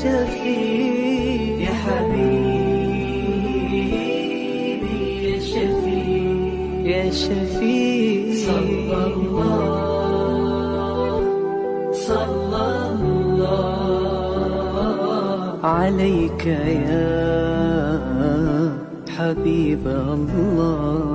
شفيع يا حبيبي يا شفيع يا شفيع صلى الله عليك يا حبيب الله.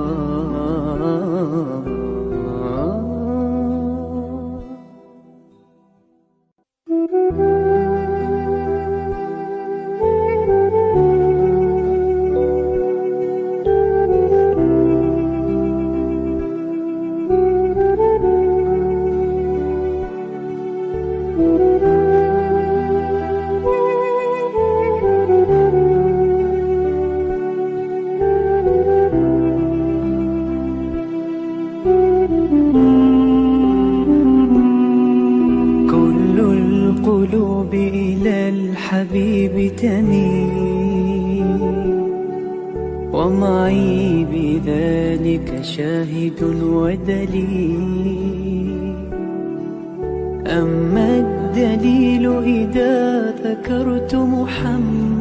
القلوب إلى الحبيب تميل ومعي بذلك شاهد ودليل. أما الدليل إذا ذكرت محمدا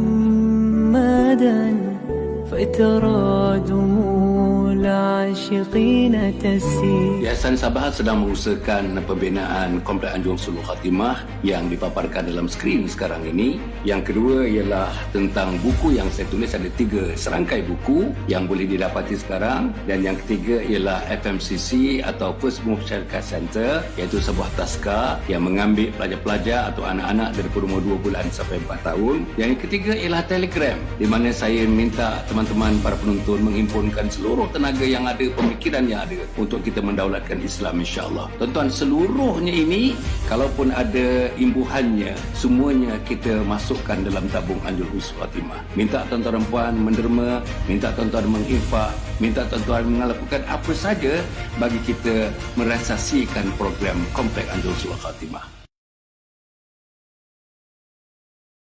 فترى دموع العاشقين تسيل. Yayasan Sabah sedang mengusahakan pembinaan Komplek Anjung Sulul Khatimah yang dipaparkan dalam skrin sekarang ini. Yang kedua ialah tentang buku yang saya tulis, ada 3 serangkai buku yang boleh didapati sekarang. Dan yang ketiga ialah FMCC atau First Move Syarikat Center, iaitu sebuah taska yang mengambil pelajar-pelajar atau anak-anak daripada umur 2 bulan sampai 4 tahun. Yang ketiga ialah Telegram, di mana saya minta teman-teman para penonton menghimpunkan seluruh tenaga yang ada, pemikiran yang ada untuk kita mendaulatkan Islam, insya-Allah. Tuan-tuan, seluruhnya ini kalaupun ada imbuhannya, semuanya kita masukkan dalam tabung Anjung Sulul Khatimah. Minta tuan-tuan dan puan menderma, minta tuan-tuan menginfak, minta tuan-tuan melakukan apa saja bagi kita merealisasikan program Komplek Anjung Sulul Khatimah.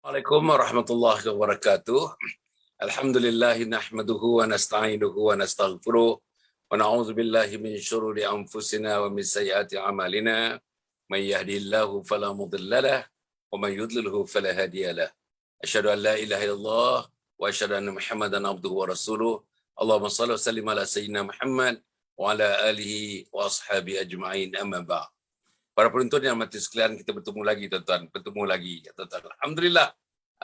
Assalamualaikum warahmatullahi wabarakatuh. Alhamdulillah nahmaduhu wa nasta'inuhu wa nastaghfiruh wa na'udzu billahi min syururi anfusina wa min sayyiati a'malina. May yahdihillahu fala mudilla lahu wa may yudlilhu fala hadiya lahu. Asyhadu an la ilaha illallah wa asyhadu anna Muhammadan abduhu wa rasuluh. Allahumma shalli wa sallim ala sayyidina Muhammad wa ala alihi wa ashabi ajma'in, amma ba'd. Para penonton yang mati sekalian, kita bertemu lagi tuan-tuan, Alhamdulillah.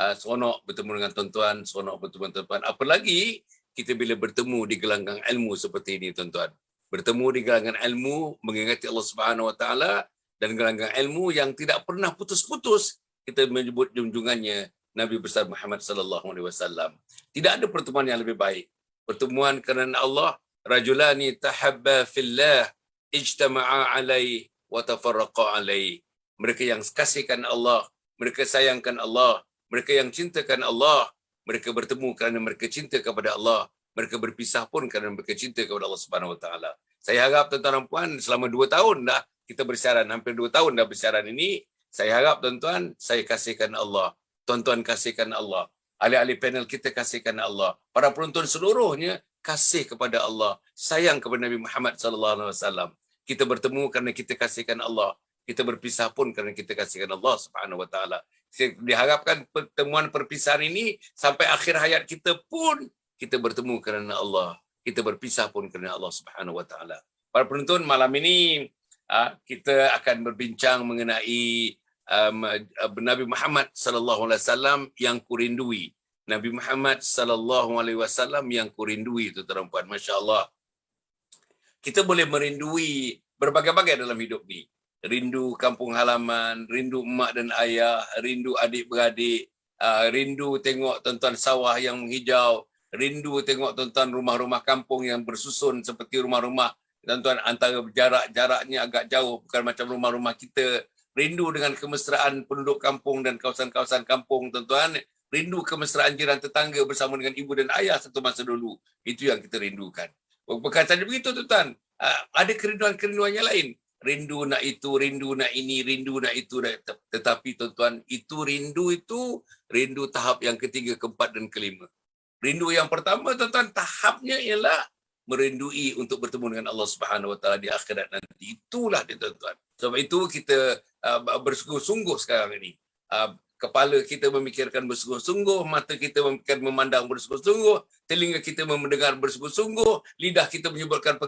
Seronok bertemu dengan tuan-tuan, seronok bertemu dengan tuan-tuan. Apalagi kita bila bertemu di gelanggang ilmu seperti ini, tuan-tuan. Bertemu di gelanggang ilmu, mengingati Allah Subhanahu Wa Taala, dan gelanggang ilmu yang tidak pernah putus-putus. Kita menyebut junjungannya Nabi besar Muhammad sallallahu alaihi wasallam. Tidak ada pertemuan yang lebih baik. Pertemuan kerana Allah, rajulani tahabba fillah ijtama'a alaihi wa tafarraqa alaihi. Mereka yang kasihkan Allah, mereka sayangkan Allah, mereka yang cintakan Allah, mereka bertemu kerana mereka cinta kepada Allah, mereka berpisah pun kerana mereka cinta kepada Allah Subhanahu Wa Taala. Saya harap tuan-tuan dan puan, selama 2 tahun dah kita bersiaran, hampir 2 tahun dah bersiaran ini, saya harap tuan-tuan, saya kasihkan Allah, tuan-tuan kasihkan Allah, ahli-ahli panel kita kasihkan Allah, para penonton seluruhnya kasih kepada Allah, sayang kepada Nabi Muhammad sallallahu alaihi wasallam. Kita bertemu kerana kita kasihkan Allah, kita berpisah pun kerana kita kasihkan Allah Subhanahu Wa Taala. Saya diharapkan pertemuan perpisahan ini sampai akhir hayat kita pun kita bertemu kerana Allah, kita berpisah pun kerana Allah Subhanahu Wa Taala. Para penonton, malam ini kita akan berbincang mengenai Nabi Muhammad sallallahu alaihi wasallam yang kurindui. Nabi Muhammad sallallahu alaihi wasallam yang kurindui, tuan-tuan dan puan. Masya-Allah. Kita boleh merindui berbagai-bagai dalam hidup ni. Rindu kampung halaman, rindu mak dan ayah, rindu adik-beradik, rindu tengok tuan-tuan sawah yang menghijau, rindu tengok tuan-tuan rumah-rumah kampung yang bersusun seperti rumah-rumah tuan-tuan antara jaraknya agak jauh, bukan macam rumah-rumah kita. Rindu dengan kemesraan penduduk kampung dan kawasan-kawasan kampung, tuan-tuan. Rindu kemesraan jiran tetangga bersama dengan ibu dan ayah satu masa dulu. Itu yang kita rindukan. Bukan saja begitu, tuan-tuan. Ada kerinduan-kerinduan yang lain. Rindu nak itu, rindu nak ini, rindu nak itu. Tetapi tuan-tuan, rindu tahap yang ketiga, keempat dan kelima. Rindu yang pertama, tuan-tuan, tahapnya ialah merindui untuk bertemu dengan Allah Subhanahu Wa Taala di akhirat nanti. Itulah dia, tuan-tuan. Sebab itu kita bersungguh-sungguh sekarang ini. kepala kita memikirkan bersungguh-sungguh, mata kita memandang bersungguh-sungguh, telinga kita mendengar bersungguh-sungguh, lidah kita menyebutkan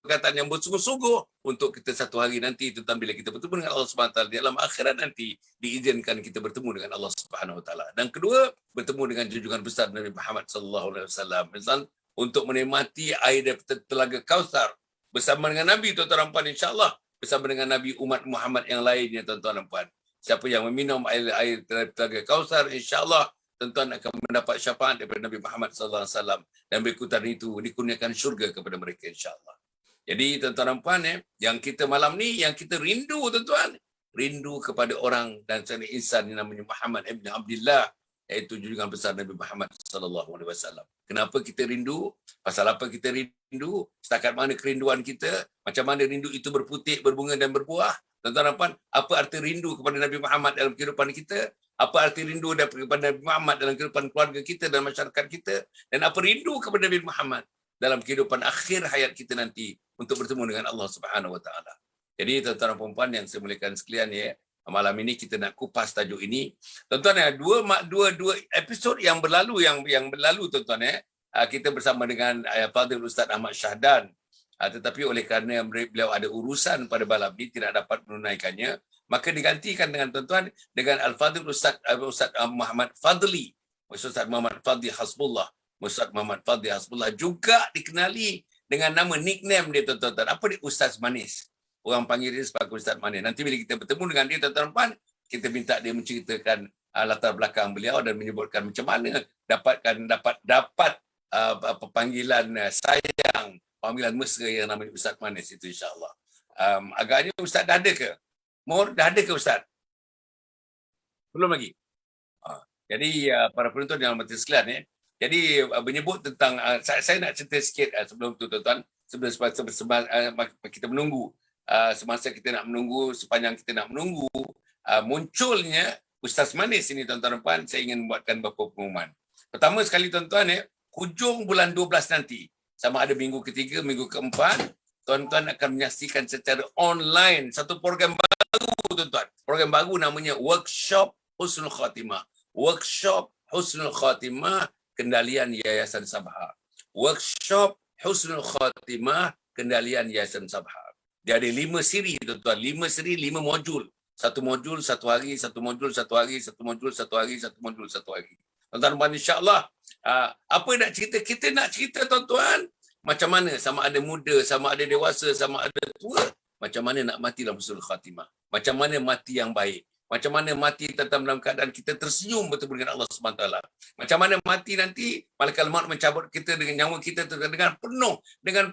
perkataan yang bersungguh-sungguh untuk kita satu hari nanti tentang bila kita bertemu dengan Allah Subhanahu Wa Taala di alam akhirat nanti diizinkan kita bertemu dengan Allah Subhanahu Wa Taala. Dan kedua, bertemu dengan junjungan besar Nabi Muhammad sallallahu alaihi wasallam. Misal untuk menikmati air daripada telaga Kausar bersama dengan Nabi, tuan-tuan dan puan, insya-Allah bersama dengan Nabi umat Muhammad yang lainnya, tuan-tuan dan puan. Siapa yang meminum air telaga Kausar, insya-Allah tuan-tuan akan mendapat syafaat daripada Nabi Muhammad sallallahu alaihi wasallam dan berikutan itu dikurniakan syurga kepada mereka, insya-Allah. Jadi tuan-tuan dan puan, yang kita malam ni, yang kita rindu, tuan-tuan, rindu kepada orang dan seorang insan yang namanya Muhammad ibn Abdullah, iaitu junjungan besar Nabi Muhammad sallallahu alaihi wasallam. Kenapa kita rindu? Pasal apa kita rindu? Setakat mana kerinduan kita? Macam mana rindu itu berputik, berbunga dan berbuah? Tuan-tuan dan puan, apa arti rindu kepada Nabi Muhammad dalam kehidupan kita? Apa arti rindu kepada Nabi Muhammad dalam kehidupan keluarga kita dan masyarakat kita? Dan apa rindu kepada Nabi Muhammad dalam kehidupan akhir hayat kita nanti untuk bertemu dengan Allah Subhanahu Wa Taala. Jadi tuan-tuan dan puan yang saya muliakan sekalian, malam ini kita nak kupas tajuk ini. Tuan-tuan, dua episod yang berlalu tuan-tuan, kita bersama dengan Fadil Ustaz Ahmad Syahdan. Tetapi oleh kerana beliau ada urusan pada malam ini tidak dapat menunaikannya, maka digantikan dengan tuan-tuan dengan Al-Fadil Ustaz Muhammad Fadli. Ustaz Muhammad Fadli Hasbullah. Ustaz Muhammad Fadli Hasbullah juga dikenali dengan nama nickname dia, tuan-tuan. Apa dia? Ustaz Manis. Orang panggil dia sebagai Ustaz Manis. Nanti bila kita bertemu dengan dia, tuan-tuan, kita minta dia menceritakan latar belakang beliau dan menyebutkan macam mana dapat panggilan sayang, panggilan mesra yang namanya Ustaz Manis itu, insya-Allah. Agaknya Ustaz dah ada ke? Dah ada ke Ustaz? Belum lagi. Jadi para penonton yang berhormat sekalian, jadi menyebut tentang saya nak cerita sikit sebelum tu, tuan-tuan, sebelum kita menunggu. Semasa kita nak menunggu, sepanjang kita nak menunggu munculnya Ustaz Manis ini, tuan-tuan dan puan, saya ingin buatkan beberapa pengumuman. Pertama sekali, tuan-tuan, hujung bulan 12 nanti, sama ada minggu ketiga, minggu keempat, tuan-tuan akan menyaksikan secara online satu program baru, tuan-tuan. Program baru namanya Workshop Husnul Khatimah. Workshop Husnul Khatimah Kendalian Yayasan Sabha. Workshop Husnul Khatimah Kendalian Yayasan Sabha. Dia ada 5 siri, tuan-tuan. 5 siri, 5 modul. Satu modul, satu hari, satu modul, satu hari, satu modul, satu hari, satu modul, satu hari. Tuan-tuan, insya-Allah, apa nak cerita? Kita nak cerita, tuan-tuan, macam mana, sama ada muda, sama ada dewasa, sama ada tua, macam mana nak mati dalam husnul khatimah. Macam mana mati yang baik. Macam mana mati dalam keadaan kita tersenyum bertemu dengan Allah SWT. Macam mana mati nanti, malaikat maut mencabut kita dengan nyawa kita dengan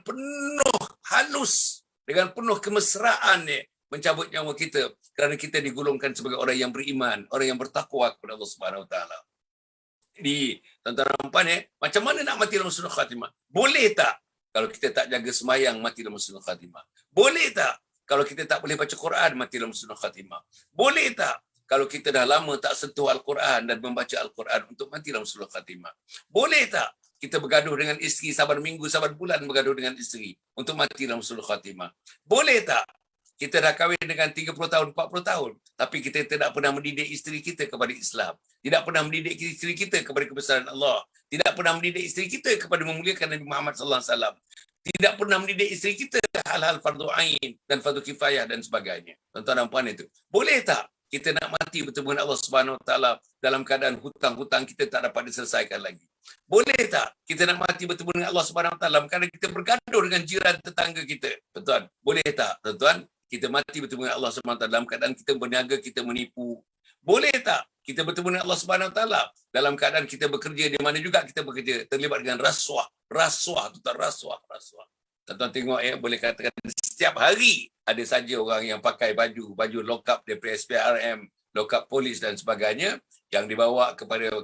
penuh halus, dengan penuh kemesraan mencabut nyawa kita kerana kita digolongkan sebagai orang yang beriman, orang yang bertakwa kepada Allah Subhanahu Wa Taala. Jadi, tuan-tuan dan puan, macam mana nak mati dalam husnul khatimah? Boleh tak kalau kita tak jaga sembahyang mati dalam husnul khatimah? Boleh tak kalau kita tak boleh baca Quran mati dalam husnul khatimah? Boleh tak kalau kita dah lama tak sentuh Al-Quran dan membaca Al-Quran untuk mati dalam husnul khatimah? Boleh tak kita bergaduh dengan isteri saban minggu, saban bulan bergaduh dengan isteri untuk mati dalam husnul khatimah? Boleh tak kita dah kahwin dengan 30 tahun, 40 tahun, tapi kita tidak pernah mendidik isteri kita kepada Islam, tidak pernah mendidik isteri kita kepada kebesaran Allah, tidak pernah mendidik isteri kita kepada memuliakan Nabi Muhammad sallallahu alaihi wasallam, tidak pernah mendidik isteri kita hal-hal fardu ain dan fardu kifayah dan sebagainya. Tuan-tuan dan puan, itu boleh tak kita nak mati bertemu dengan Allah Subhanahu Wa Taala dalam keadaan hutang-hutang kita tak dapat diselesaikan lagi? Boleh tak kita nak mati bertemu dengan Allah Subhanahu Wa Taala kerana kita bergaduh dengan jiran tetangga kita? Tuan-tuan, boleh tak tuan-tuan kita mati bertemu dengan Allah Subhanahu Wa Taala dalam keadaan kita berniaga, kita menipu? Boleh tak kita bertemu dengan Allah Subhanahu Wa Taala dalam keadaan kita bekerja di mana juga kita bekerja terlibat dengan rasuah, tuan-tuan, rasuah. Tuan-tuan tengok, boleh katakan setiap hari ada saja orang yang pakai baju lokap daripada SPRM, lokap polis dan sebagainya yang dibawa kepada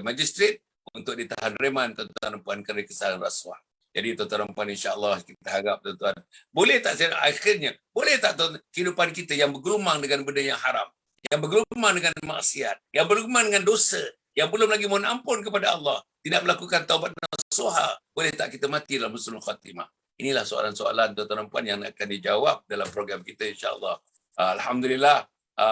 magistrat untuk ditahan reman, tuan-tuan dan puan, kerana kesalahan rasuah. Jadi tuan-tuan dan puan, insya-Allah kita harap, tuan-tuan, boleh tak akhirnya, boleh tak tuan, kehidupan kita yang bergelumang dengan benda yang haram, yang bergelumang dengan maksiat, yang bergelumang dengan dosa, yang belum lagi mohon ampun kepada Allah, tidak melakukan taubat nasuha, boleh tak kita mati dalam husnul khatimah? Inilah soalan-soalan, tuan-tuan dan puan, yang akan dijawab dalam program kita, insya-Allah. Alhamdulillah,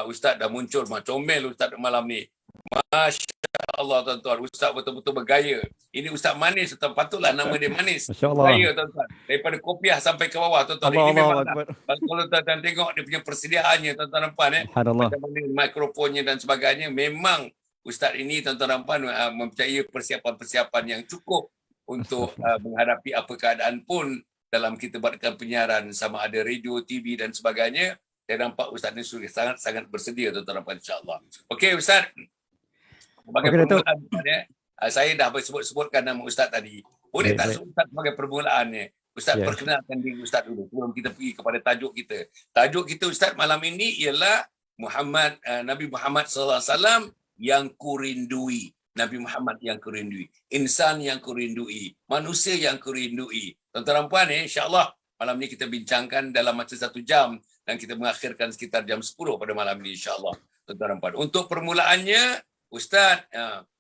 Ustaz dah muncul, comel Ustaz malam ni. Masya Allah tuan-tuan, Ustaz betul-betul bergaya. Ini Ustaz Manis, tuan patutlah nama dia Manis. Masya Bergaya Allah. tuan-tuan. Daripada kopiah sampai ke bawah tuan-tuan. Allah Ini Allah memang Akbar. kalau tuan-tuan tengok dia punya persediaannya tuan-tuan nampak Subhanallah. macam mana mikrofonnya dan sebagainya. Memang Ustaz ini tuan-tuan nampak mempercayai persiapan-persiapan yang cukup untuk menghadapi apa keadaan pun dalam kita buatkan penyiaran sama ada radio, TV dan sebagainya. Saya nampak Ustaz ni sudah sangat-sangat bersedia tuan-tuan nampak insya-Allah. Okey Ustaz. Sebagai permulaan saya dah sebut-sebutkan nama Ustaz tadi. Boleh tak sebut Ustaz sebagai permulaannya? Ustaz perkenalkan diri Ustaz dulu sebelum kita pergi kepada tajuk kita. Tajuk kita Ustaz malam ini ialah Nabi Muhammad sallallahu alaihi wasallam yang kurindui. Nabi Muhammad yang kurindui. Insan yang kurindui. Manusia yang kurindui. Tuan-tuan dan puan, insya-Allah malam ni kita bincangkan dalam masa 1 jam dan kita mengakhirkan sekitar jam 10 pada malam ni insya-Allah. Tuan-tuan dan puan. Untuk permulaannya Ustaz,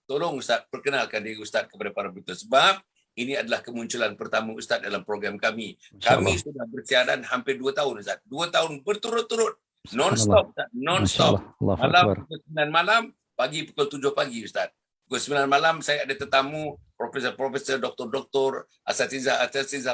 tolong Ustaz perkenalkan diri Ustaz kepada para penonton sebab ini adalah kemunculan pertama Ustaz dalam program kami. Kami sudah bersiaran hampir 2 tahun Ustaz. 2 tahun berturut-turut. Non-stop Ustaz. Non-stop. Malam pukul 9 malam, pagi pukul 7 pagi Ustaz. Pukul 9 malam saya ada tetamu profesor, doktor, asatiza,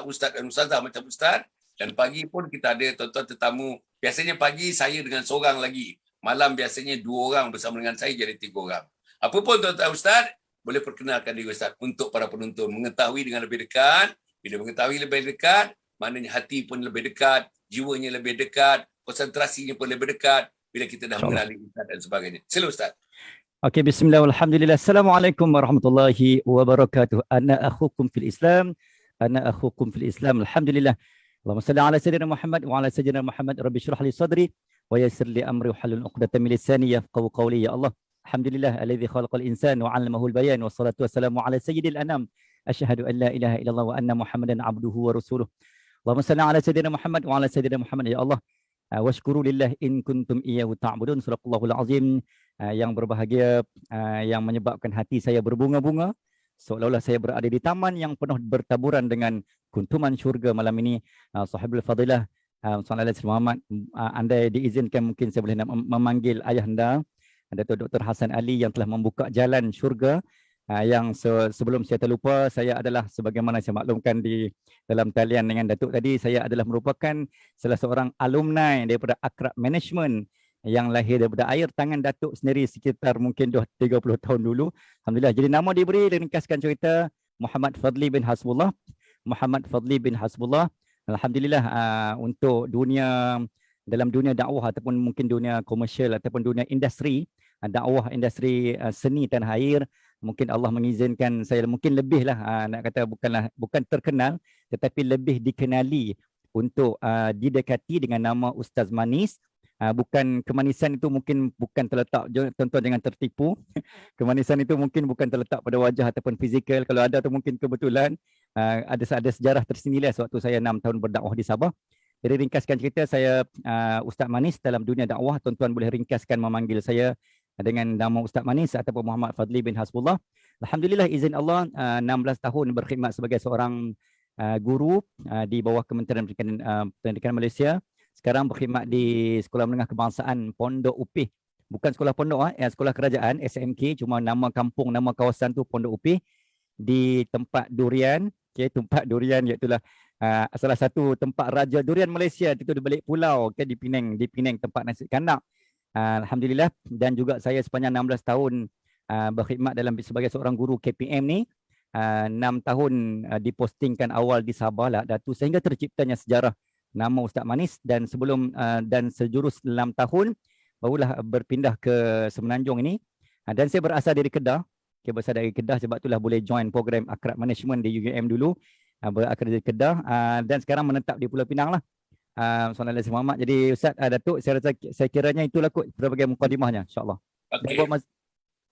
Ustaz dan Ustazah macam Ustaz. Dan pagi pun kita ada tuan-tuan tetamu. Biasanya pagi saya dengan seorang lagi. Malam biasanya 2 orang bersama dengan saya jadi 3 orang. Apa pun tuan-tuan Ustaz, boleh perkenalkan diri Ustaz untuk para penonton mengetahui dengan lebih dekat. Bila mengetahui lebih dekat, maknanya hati pun lebih dekat, jiwanya lebih dekat, konsentrasinya pun lebih dekat bila kita dah mengenali Ustaz dan sebagainya. Sila Ustaz. Okey, bismillah, alhamdulillah. Assalamualaikum warahmatullahi wabarakatuh. Ana akhukum fil Islam. Alhamdulillah. Allahumma salli ala sayyidina Muhammad wa ala sayyidina Muhammad. Rabbi shrah li sadri wa yassir li amri wa hlul 'uqdatam min lisani yafqahu qawli. Ya Allah, alhamdulillah alladzi khalaqal insana wa 'allamahu al-bayan wa salatu wassalamu ala sayyidil anam. Asyhadu an la ilaha illallah wa anna Muhammadan 'abduhu wa rasuluh. Allahumma salli ala sayyidina Muhammad wa ala sayyidina Muhammad. Ya Allah, washkuru lillah in kuntum iyyahu ta'budun. Surahul azim. Yang berbahagia, yang menyebabkan hati saya berbunga-bunga seolah-olah saya berada di taman yang penuh bertaburan dengan kuntuman syurga malam ini. Sahibul Fadilah Sallallahu Alaihi Muhammad, andai diizinkan mungkin saya boleh memanggil ayahanda Datuk Dr. Hassan Ali yang telah membuka jalan syurga. Yang sebelum saya terlupa, saya adalah sebagaimana saya maklumkan di dalam talian dengan Datuk tadi, saya adalah merupakan salah seorang alumni daripada Akrab Management yang lahir daripada air tangan Datuk sendiri sekitar mungkin 30 tahun dulu. Alhamdulillah. Jadi nama diberi, ringkaskan cerita, Muhammad Fadli bin Hasbullah. Alhamdulillah, untuk dalam dunia dakwah ataupun mungkin dunia komersial ataupun dunia industri, dakwah industri seni tanah air, mungkin Allah mengizinkan saya mungkin lebih lah, nak kata bukan terkenal tetapi lebih dikenali untuk didekati dengan nama Ustaz Manis. Bukan kemanisan itu mungkin bukan terletak, tuan-tuan jangan tertipu. Kemanisan itu mungkin bukan terletak pada wajah ataupun fizikal. Kalau ada tu mungkin kebetulan ada sejarah tersendiri sewaktu saya 6 tahun berdakwah di Sabah. Jadi ringkaskan cerita, saya Ustaz Manis dalam dunia dakwah. Tuan-tuan boleh ringkaskan memanggil saya dengan nama Ustaz Manis ataupun Muhammad Fadli bin Hasbullah. Alhamdulillah, izin Allah, 16 tahun berkhidmat sebagai seorang guru di bawah Kementerian Pendidikan Malaysia. Sekarang berkhidmat di Sekolah Menengah Kebangsaan Pondok Upih. Bukan sekolah pondok, sekolah kerajaan SMK, cuma nama kampung, nama kawasan tu Pondok Upih di tempat durian. Tempat durian iaitu salah satu tempat raja durian Malaysia, itu di balik pulau, di Penang tempat nasi kanak. Alhamdulillah. Dan juga saya sepanjang 16 tahun berkhidmat sebagai seorang guru KPM ni. 6 tahun dipostingkan awal di Sabah lah Datu, sehingga terciptanya sejarah nama Ustaz Manis, dan sebelum dan sejurus 6 tahun barulah berpindah ke Semenanjung ini. Dan saya berasal dari Kedah. Sebab itulah boleh join program Akrab Management di UGM dulu. Berasal dari Kedah dan sekarang menetap di Pulau Pinang lah. Sallallahu Alaihi Muhammad. Jadi Ustaz Datuk, saya kiranya itulah kot sebagai mukadimahnya, insya-Allah. Okey.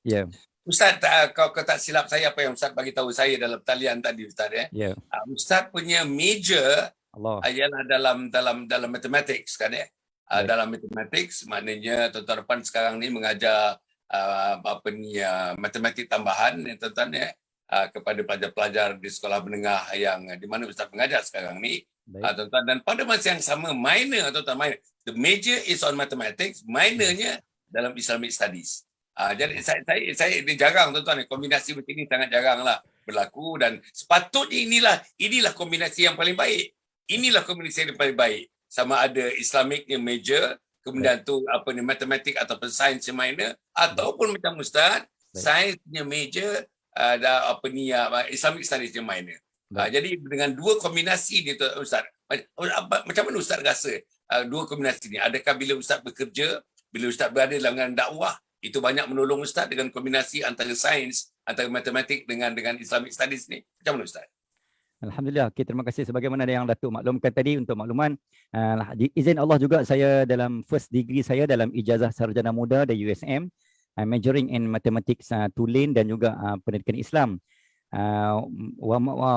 Ya. Ustaz, kau tak silap saya apa yang Ustaz bagi tahu saya dalam talian tadi Ustaz ya. Ustaz punya major ialah dalam matematik kan ya. Dalam matematik maknanya tuan-tuan sekarang ni mengajar matematik tambahan ya tuan-tuan ya, kepada pelajar-pelajar di sekolah menengah yang di mana Ustaz mengajar sekarang ni. Tuan-tuan, dan pada masa yang sama minor tuan-tuan, the major is on mathematics, minornya dalam Islamic studies. Jadi saya ini jarang tuan-tuan, kombinasi macam ini sangat jaranglah berlaku, dan sepatutnya inilah kombinasi yang paling baik. Inilah kombinasi yang paling baik. Sama ada Islamicnya major, kemudian tu matematik ataupun sains yang minor, ataupun macam Ustaz, sainsnya major, Islamic studies yang minor. Jadi dengan dua kombinasi ni Ustaz, macam mana Ustaz rasa dua kombinasi ni? Adakah bila Ustaz bekerja, bila Ustaz berada dalam dakwah, itu banyak menolong Ustaz dengan kombinasi antara sains, antara matematik dengan Islamic studies ni? Macam mana Ustaz? Alhamdulillah. Okay, terima kasih sebagaimana yang Datuk maklumkan tadi untuk makluman. Izin Allah juga saya dalam first degree saya dalam ijazah sarjana muda dari USM, majoring in mathematics Tulin dan juga pendidikan Islam.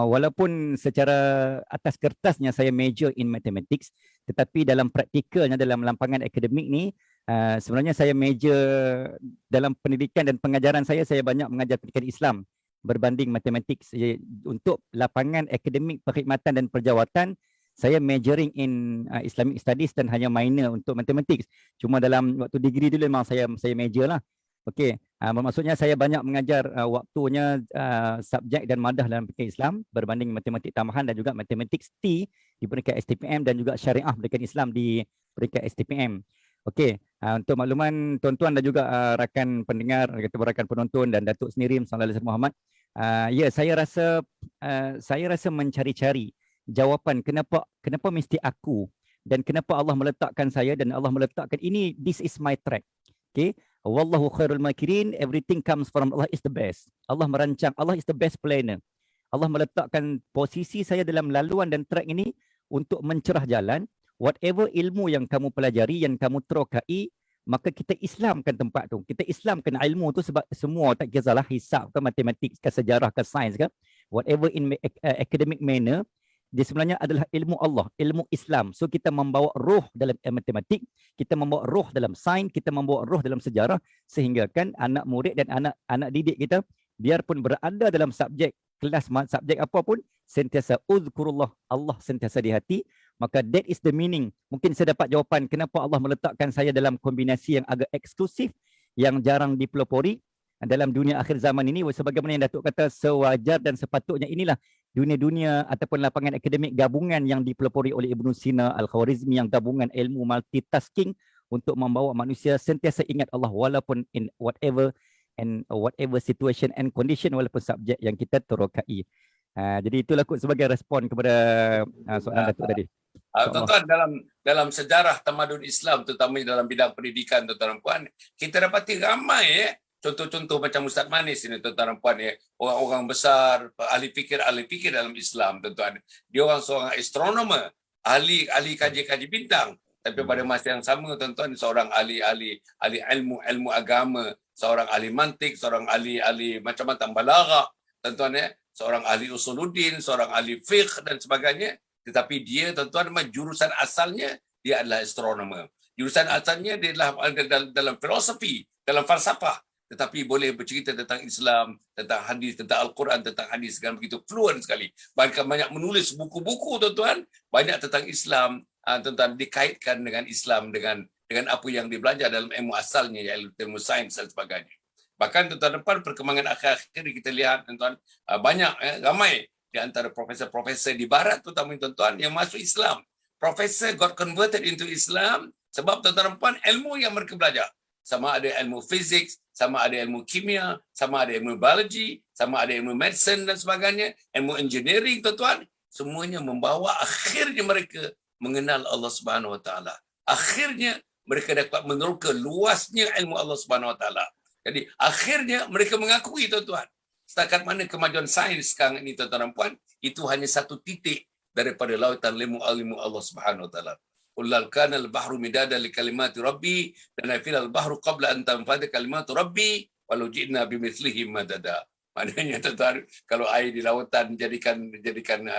Walaupun secara atas kertasnya saya major in mathematics, tetapi dalam praktikalnya, dalam lampangan akademik ni, sebenarnya saya major dalam pendidikan dan pengajaran saya banyak mengajar pendidikan Islam berbanding matematik. Untuk lapangan akademik, perkhidmatan dan perjawatan, saya majoring in Islamic studies dan hanya minor untuk matematik. Cuma dalam waktu degree dulu memang saya major lah. Okey, maksudnya saya banyak mengajar waktunya subjek dan madah dalam pendidikan Islam berbanding matematik tambahan dan juga matematik T di peringkat STPM dan juga syariah pendidikan Islam di peringkat STPM. Okey, untuk makluman tuan-tuan dan juga rakan pendengar, rakan penonton dan Datuk sendiri Sallallahu Alaihi Muhammad, ya saya rasa mencari-cari jawapan kenapa mesti aku, dan kenapa Allah meletakkan saya dan Allah meletakkan ini, this is my track. Okey, wallahu khairul makirin, everything comes from Allah is the best. Allah merancang, Allah is the best planner. Allah meletakkan posisi saya dalam laluan dan track ini untuk mencerah jalan. Whatever ilmu yang kamu pelajari, yang kamu terokai, maka kita Islamkan tempat tu. Kita Islamkan ilmu tu, sebab semua tak kisahlah hisab ke, matematik ke, sejarah ke, sains ke, whatever in academic manner, dia sebenarnya adalah ilmu Allah, ilmu Islam. So kita membawa roh dalam matematik, kita membawa roh dalam sains, kita membawa roh dalam sejarah, sehingga kan anak murid dan anak didik kita, biarpun berada dalam subjek kelas, subjek apapun, sentiasa uzkurullah, Allah sentiasa di hati. Maka that is the meaning. Mungkin saya dapat jawapan kenapa Allah meletakkan saya dalam kombinasi yang agak eksklusif, yang jarang dipelopori dalam dunia akhir zaman ini. Sebagaimana yang Datuk kata, sewajar dan sepatutnya inilah dunia-dunia ataupun lapangan akademik gabungan yang dipelopori oleh Ibn Sina, Al-Khwarizmi, yang gabungan ilmu multitasking untuk membawa manusia sentiasa ingat Allah walaupun in whatever situation and condition, walaupun subjek yang kita terokai. Jadi itulah kot sebagai respon kepada soalan Datuk tadi. Tuan-tuan, dalam sejarah tamadun Islam, terutama dalam bidang pendidikan, tuan-tuan dan puan, kita dapati ramai contoh-contoh macam Ustaz Manis ini, tuan-tuan dan puan, orang-orang besar, ahli fikir dalam Islam, tuan-tuan. Dia orang seorang astronomer, ahli kaji bintang, tapi pada masa yang sama, tuan-tuan, seorang ahli ilmu agama, seorang ahli mantik, seorang ahli macam-macam balaghah, tuan-tuan, seorang ahli usuluddin, seorang ahli fiqh dan sebagainya. Tetapi dia, tuan-tuan, jurusan asalnya dia adalah astronomer. Jurusan asalnya dia adalah dalam filosofi, dalam falsafah. Tetapi boleh bercerita tentang Islam, tentang hadis, tentang Al-Quran, tentang hadis dengan begitu fluent sekali. Bahkan banyak menulis buku-buku, tuan-tuan, banyak tentang Islam, tuan-tuan, dikaitkan dengan Islam, dengan apa yang dia belajar dalam ilmu asalnya, iaitu ilmu sains dan sebagainya. Bahkan tuan-tuan, perkembangan akhir-akhir kita lihat, tuan-tuan, banyak, ramai di antara profesor-profesor di barat, terutama tuan-tuan, yang masuk Islam. Profesor got converted into Islam sebab tuan-tuan dan puan, ilmu yang mereka belajar. Sama ada ilmu fizik, sama ada ilmu kimia, sama ada ilmu biologi, sama ada ilmu medicine dan sebagainya, ilmu engineering, tuan-tuan, semuanya membawa akhirnya mereka mengenal Allah Subhanahu Wa Taala. Akhirnya mereka dapat meneroka luasnya ilmu Allah Subhanahu Wa Taala. Jadi akhirnya mereka mengakui, tuan-tuan, setakat mana kemajuan sains sekarang ini, tuan-tuan dan puan, itu hanya satu titik daripada lautan ilmu Allah Subhanahu Wa Taala. Qul kana al-bahru midada li kalimati rabbi dan fil al-bahru qabla an tanfada kalimatu rabbi walau ji'na bimithlihi madada. Maknanya, tuan-tuan, kalau air di lautan dijadikan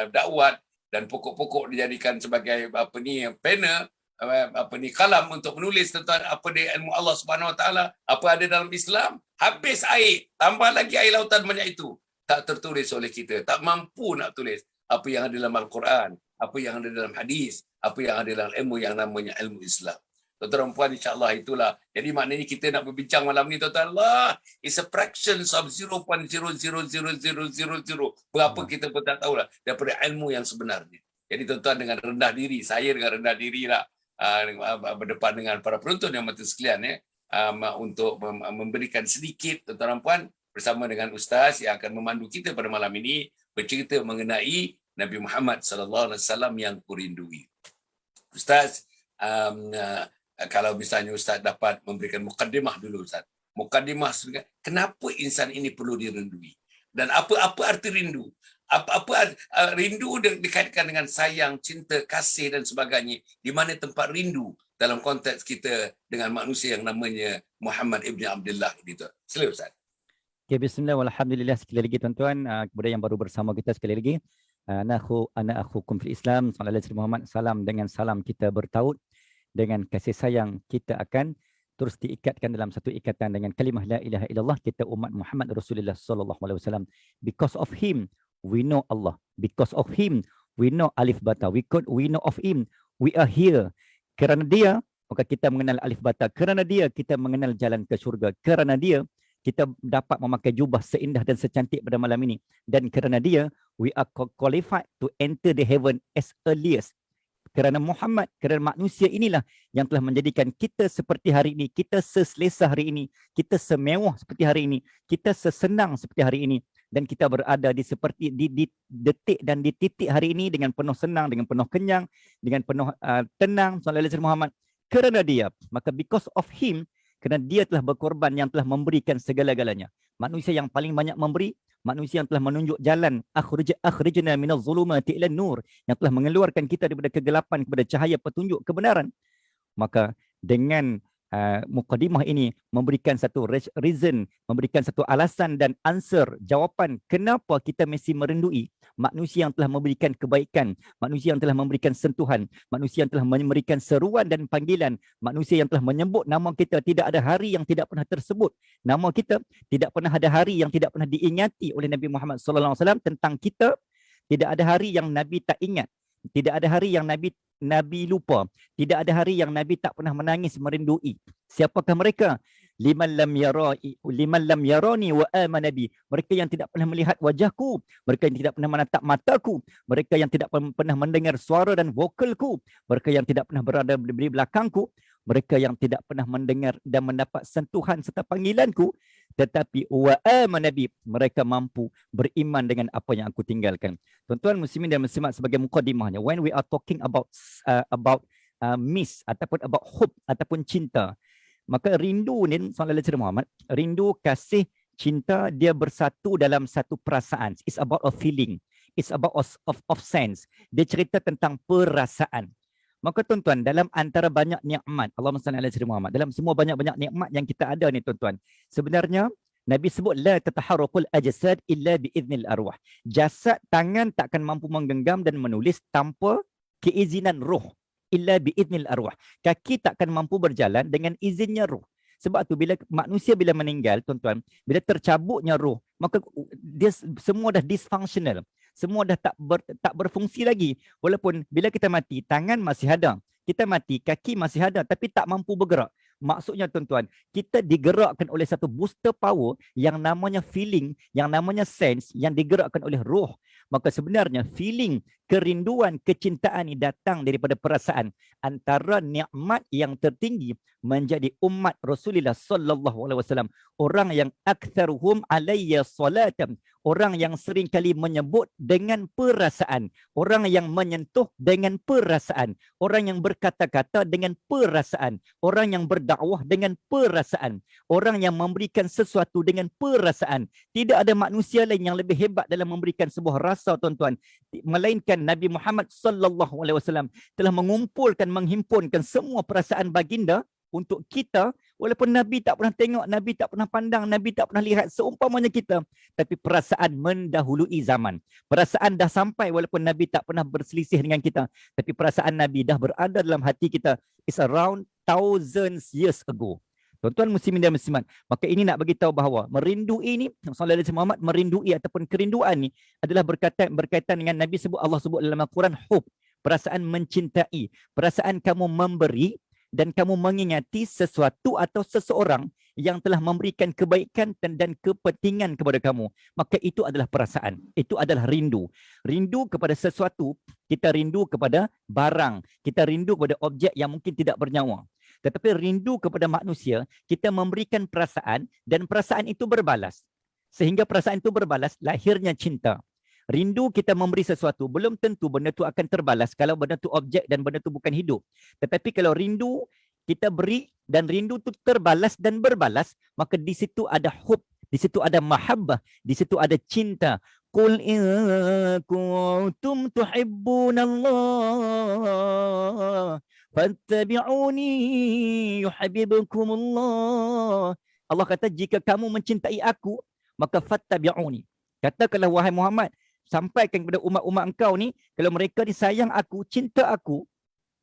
dakwat dan pokok-pokok dijadikan sebagai pena, kalam untuk menulis tentang apa dia ilmu Allah Subhanahu Wa Taala, apa ada dalam Islam, habis air, tambah lagi air lautan banyak itu, tak tertulis oleh kita, tak mampu nak tulis apa yang ada dalam Al-Quran, apa yang ada dalam hadis, apa yang ada dalam ilmu yang namanya ilmu Islam. Tuan-tuan dan puan, insya-Allah itulah. Jadi maknanya kita nak berbincang malam ni, tuan-tuan, Allah, it's a fraction of 0.00000. Berapa kita pun tak tahulah daripada ilmu yang sebenarnya. Jadi tuan-tuan dengan rendah diri, saya dengan rendah diri lah berdepan dengan para penonton yang mati sekalian untuk memberikan sedikit, tuan-tuan dan puan, bersama dengan Ustaz yang akan memandu kita pada malam ini bercerita mengenai Nabi Muhammad SAW yang kurindui. Ustaz, kalau misalnya Ustaz dapat memberikan mukaddimah dulu, Ustaz. Mukaddimah kenapa insan ini perlu dirindui? Dan apa arti rindu? Apa rindu dikaitkan dengan sayang, cinta, kasih dan sebagainya. Di mana tempat rindu dalam konteks kita dengan manusia yang namanya Muhammad Ibn Abdullah ini, Tuan. Sila, Ustaz. Okay, bismillah walhamdulillah sekali lagi tuan-tuan, kepada yang baru bersama kita sekali lagi. Ana akhukum fil Islam, sallallahu alaihi Muhammad, salam dengan salam kita bertaut dengan kasih sayang kita akan terus diikatkan dalam satu ikatan dengan kalimah la ilaha illallah, kita umat Muhammad Rasulullah sallallahu alaihi wasallam. Because of him we know Allah, because of him we know alif bata, we know of him we are here. Kerana dia maka kita mengenal alif bata, kerana dia kita mengenal jalan ke syurga, kerana dia kita dapat memakai jubah seindah dan secantik pada malam ini, dan kerana dia we are qualified to enter the heaven as earliest. Kerana Muhammad, kerana manusia inilah yang telah menjadikan kita seperti hari ini, kita seselesa hari ini, kita semewah seperti hari ini, kita sesenang seperti hari ini, dan kita berada di seperti di detik dan di titik hari ini dengan penuh senang, dengan penuh kenyang, dengan penuh tenang, sallallahu alaihi Muhammad. Kerana dia, maka because of him, kerana dia telah berkorban yang telah memberikan segala-galanya. Manusia yang paling banyak memberi, manusia yang telah menunjuk jalan, akhrijna minaz zulumati ilan nur, yang telah mengeluarkan kita daripada kegelapan kepada cahaya petunjuk kebenaran. Maka dengan mukadimah ini memberikan satu reason, memberikan satu alasan dan answer, jawapan kenapa kita mesti merindui manusia yang telah memberikan kebaikan, manusia yang telah memberikan sentuhan, manusia yang telah memberikan seruan dan panggilan, manusia yang telah menyebut nama kita. Tidak ada hari yang tidak pernah tersebut nama kita, tidak pernah ada hari yang tidak pernah diingati oleh Nabi Muhammad SAW tentang kita. Tidak ada hari yang Nabi tak ingat, tidak ada hari yang Nabi lupa, tidak ada hari yang Nabi tak pernah menangis merindui. Siapakah mereka? Liman lam yarani wa amana bi. Mereka yang tidak pernah melihat wajahku, mereka yang tidak pernah menatap mataku, mereka yang tidak pernah mendengar suara dan vokalku, mereka yang tidak pernah berada di belakangku, mereka yang tidak pernah mendengar dan mendapat sentuhan serta panggilanku, tetapi wa amana bi, mereka mampu beriman dengan apa yang aku tinggalkan. Tuan-tuan muslimin dan muslimat, sebagai mukadimahnya, when we are talking about miss ataupun about hope ataupun cinta, maka rindu ni, sallallahu alaihi Muhammad, rindu, kasih, cinta, dia bersatu dalam satu perasaan. It's about a feeling, it's about of sense. Dia cerita tentang perasaan. Maka tuan-tuan, dalam antara banyak nikmat, Allahumma salli ala sayyidina Muhammad, dalam semua banyak-banyak nikmat yang kita ada ni tuan-tuan, sebenarnya Nabi sebut la tataharraqul ajsad illa biiznil arwah. Jasad, tangan takkan mampu menggenggam dan menulis tanpa keizinan roh. Illa biiznil arwah. Kaki takkan mampu berjalan dengan izinnya roh. Sebab tu bila manusia bila meninggal, tuan-tuan, bila tercabutnya roh, maka dia semua dah dysfunctional. Semua dah tak berfungsi lagi. Walaupun bila kita mati, tangan masih ada. Kita mati, kaki masih ada, tapi tak mampu bergerak. Maksudnya tuan-tuan, kita digerakkan oleh satu booster power yang namanya feeling, yang namanya sense, yang digerakkan oleh roh. Maka sebenarnya feeling, kerinduan, kecintaan ini datang daripada perasaan. Antara nikmat yang tertinggi menjadi umat Rasulullah sallallahu alaihi wasallam, orang yang aktsaruhum alayya salatan, orang yang sering kali menyebut dengan perasaan, orang yang menyentuh dengan perasaan, orang yang berkata-kata dengan perasaan, orang yang berdakwah dengan perasaan, orang yang memberikan sesuatu dengan perasaan. Tidak ada manusia lain yang lebih hebat dalam memberikan sebuah rasa, tuan-tuan, melainkan Nabi Muhammad sallallahu alaihi wasallam telah mengumpulkan, menghimpunkan semua perasaan baginda untuk kita. Walaupun Nabi tak pernah tengok, Nabi tak pernah pandang, Nabi tak pernah lihat seumpamanya kita, tapi perasaan mendahului zaman. Perasaan dah sampai walaupun Nabi tak pernah berselisih dengan kita, tapi perasaan Nabi dah berada dalam hati kita. It's around thousands years ago. Tuan-tuan muslimin dan muslimat, maka ini nak bagi tahu bahawa merindui ini, sallallahu alaihi Muhammad, merindui ataupun kerinduan ni adalah berkaitan dengan Nabi sebut, Allah sebut dalam Al-Quran, hub, perasaan mencintai, perasaan kamu memberi, dan kamu mengingati sesuatu atau seseorang yang telah memberikan kebaikan dan kepentingan kepada kamu, maka itu adalah perasaan, itu adalah rindu. Rindu kepada sesuatu, kita rindu kepada barang, kita rindu kepada objek yang mungkin tidak bernyawa. Tetapi rindu kepada manusia, kita memberikan perasaan dan perasaan itu berbalas. Sehingga perasaan itu berbalas, lahirnya cinta. Rindu kita memberi sesuatu, belum tentu benda itu akan terbalas kalau benda itu objek dan benda itu bukan hidup. Tetapi kalau rindu kita beri dan rindu itu terbalas dan berbalas, maka di situ ada hub, di situ ada mahabbah, di situ ada cinta. Qul in kuntum tuhibbunallah fattabi'uni yuhibbukumullah. Allah kata, jika kamu mencintai aku, maka fattabi'uni. Katakanlah wahai Muhammad, sampaikan kepada umat-umat engkau ni, kalau mereka ni sayang aku, cinta aku,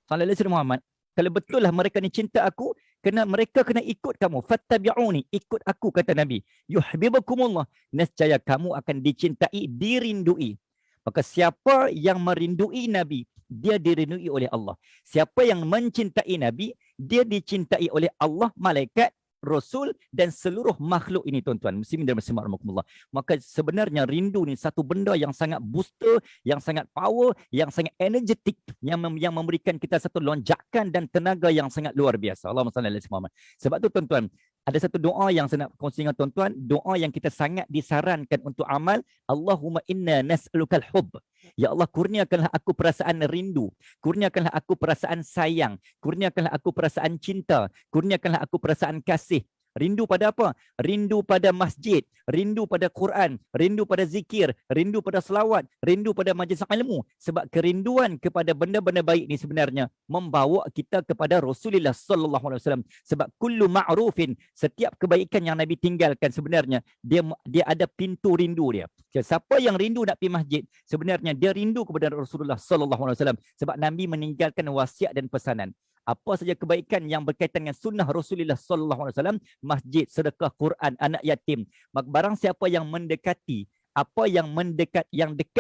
sallallahu alaihi wasallam Muhammad, kalau betul lah mereka ni cinta aku, mereka kena ikut kamu. Fattabi'uni, ikut aku, kata Nabi. Yuhibbukumullah, nescaya kamu akan dicintai, dirindui. Maka siapa yang merindui Nabi, dia dirindui oleh Allah. Siapa yang mencintai Nabi, dia dicintai oleh Allah, malaikat, Rasul dan seluruh makhluk ini, tuan-tuan muslimin dan muslimat rahimakumullah. Maka sebenarnya rindu ni satu benda yang sangat booster, yang sangat power, yang sangat energetik, yang memberikan kita satu lonjakan dan tenaga yang sangat luar biasa. Allahumma salli alaihi wasallam. Sebab tu tuan-tuan, ada satu doa yang saya nak kongsi dengan tuan-tuan, doa yang kita sangat disarankan untuk amal. Allahumma inna nas'alukal hubb. Ya Allah, kurniakanlah aku perasaan rindu, kurniakanlah aku perasaan sayang, kurniakanlah aku perasaan cinta, kurniakanlah aku perasaan kasih. Rindu pada apa? Rindu pada masjid, rindu pada Quran, rindu pada zikir, rindu pada selawat, rindu pada majlis ilmu. Sebab kerinduan kepada benda-benda baik ni sebenarnya membawa kita kepada Rasulullah sallallahu alaihi wasallam. Sebab kullu ma'rufin, setiap kebaikan yang Nabi tinggalkan sebenarnya dia ada pintu rindu dia. Siapa yang rindu nak pergi masjid, sebenarnya dia rindu kepada Rasulullah sallallahu alaihi wasallam, sebab Nabi meninggalkan wasiat dan pesanan. Apa saja kebaikan yang berkaitan dengan sunnah Rasulullah sallallahu alaihi wasallam, masjid, sedekah, Quran, anak yatim. Barang siapa yang mendekati apa yang dekat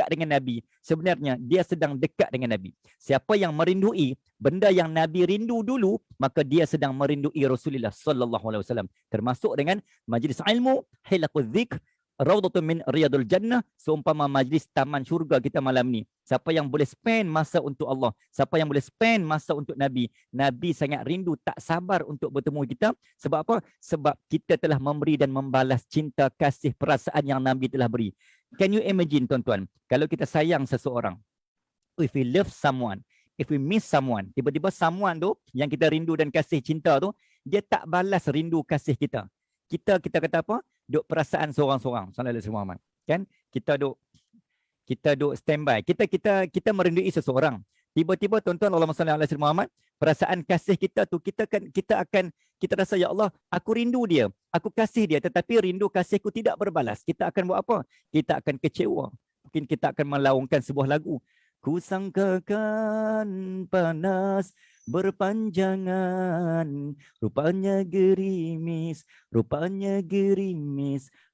dengan Nabi, sebenarnya dia sedang dekat dengan Nabi. Siapa yang merindui benda yang Nabi rindu dulu, maka dia sedang merindui Rasulullah sallallahu alaihi wasallam. Termasuk dengan majlis ilmu, hilaqul dzikr, Raudhatun min Riyadul Jannah, seumpama majlis taman syurga kita malam ni. Siapa yang boleh spend masa untuk Allah, siapa yang boleh spend masa untuk Nabi, Nabi sangat rindu, tak sabar untuk bertemu kita. Sebab apa? Sebab kita telah memberi dan membalas cinta, kasih, perasaan yang Nabi telah beri. Can you imagine, tuan-tuan, kalau kita sayang seseorang, if we love someone, if we miss someone, tiba-tiba someone tu yang kita rindu dan kasih cinta tu, dia tak balas rindu kasih kita. Kita kata apa? Duk perasaan seorang-seorang. Sallallahu alaihi wasallam. Kan? Kita duk standby. Kita merindui seseorang. Tiba-tiba tuan-tuan, Allahumma salli ala sayyidina Muhammad, perasaan kasih kita tu kita rasa, ya Allah, aku rindu dia, aku kasih dia, tetapi rindu kasihku tidak berbalas. Kita akan buat apa? Kita akan kecewa. Mungkin kita akan melaungkan sebuah lagu. Ku sangkakan panas berpanjangan, rupanya gerimis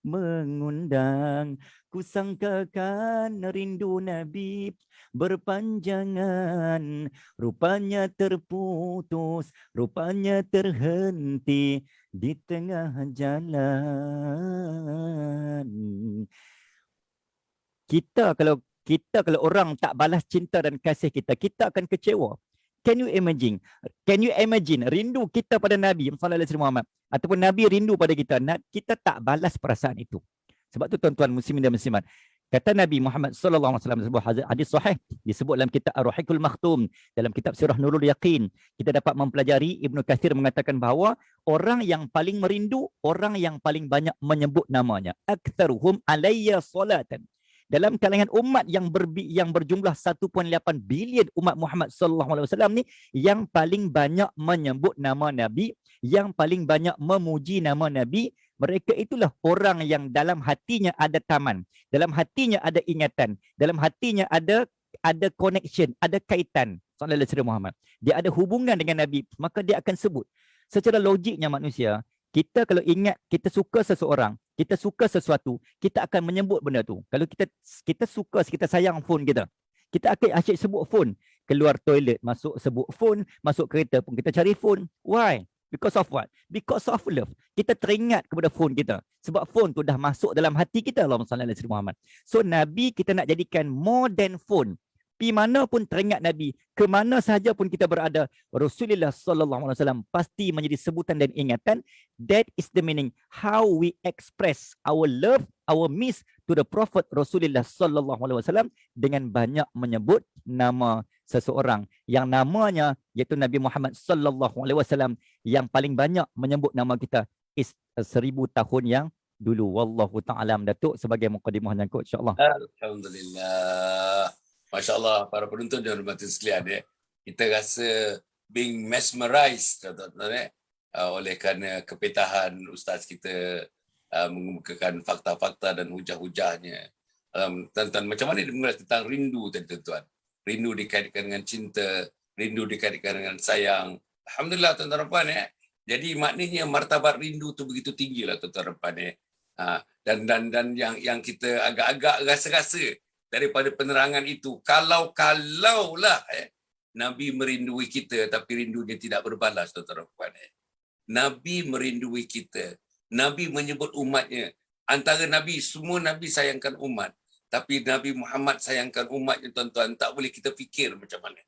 mengundang. Ku sangkakan rindu Nabi berpanjangan, rupanya terputus, rupanya terhenti di tengah jalan. Kita kalau orang tak balas cinta dan kasih kita, kita akan kecewa. Can you imagine? Rindu kita pada Nabi sallallahu alaihi wasallam ataupun Nabi rindu pada kita, kita tak balas perasaan itu. Sebab tu tuan-tuan muslimin dan muslimat, kata Nabi Muhammad sallallahu alaihi wasallam, sebuah hadis sahih disebut dalam kitab Ar-Rahiqul Makhtum, dalam kitab Sirah Nurul Yaqin, kita dapat mempelajari, Ibnu Katsir mengatakan bahawa orang yang paling merindu, orang yang paling banyak menyebut namanya. Aktsaruhum alayya salatan. Dalam kalangan umat yang berjumlah 1.8 bilion umat Muhammad sallallahu alaihi wasallam ni, yang paling banyak menyebut nama Nabi, yang paling banyak memuji nama Nabi, mereka itulah orang yang dalam hatinya ada taman, dalam hatinya ada ingatan, dalam hatinya ada connection, ada kaitan sallallahu alaihi wasallam Muhammad. Dia ada hubungan dengan Nabi, maka dia akan sebut. Secara logiknya manusia, kita kalau ingat kita suka seseorang, kita suka sesuatu, kita akan menyebut benda tu. Kalau kita suka, kita sayang phone kita, kita akan asyik sebut phone. keluar toilet, masuk sebut phone, masuk kereta pun kita cari phone. Why? Because of what? Because of love. Kita teringat kepada phone kita. Sebab phone tu dah masuk dalam hati kita. Allahumma salli ala sayyidina Muhammad. So Nabi kita nak jadikan more than phone. Pi mana pun teringat Nabi, ke mana sahaja pun kita berada, Rasulullah sallallahu alaihi wasallam pasti menjadi sebutan dan ingatan. That is the meaning how we express our love, our miss to the Prophet Rasulullah sallallahu alaihi wasallam dengan banyak menyebut nama seseorang yang namanya iaitu Nabi Muhammad sallallahu alaihi wasallam yang paling banyak menyebut nama kita is 1000 tahun yang dulu. Wallahu ta'ala Datuk sebagai mukadimah nyangkut insya-Allah. Alhamdulillah. Masya Allah, para penonton dan hormati sekalian, kita rasa being mesmerized oleh kerana kepitahan Ustaz kita mengemukakan fakta-fakta dan hujah-hujahnya. Tentang macam mana dia mengulas tentang rindu tadi tuan-tuan. Rindu dikaitkan dengan cinta, rindu dikaitkan dengan sayang. Alhamdulillah tuan-tuan dan puan. Jadi maknanya martabat rindu tu begitu tinggi lah tuan-tuan dan puan. Dan yang kita agak-agak rasa-rasa daripada penerangan itu, kalaulah Nabi merindui kita tapi rindunya tidak berbalas tuan-tuan dan puan. Nabi merindui kita. Nabi menyebut umatnya. Antara Nabi, semua Nabi sayangkan umat. Tapi Nabi Muhammad sayangkan umatnya tuan-tuan. Tak boleh kita fikir macam mana.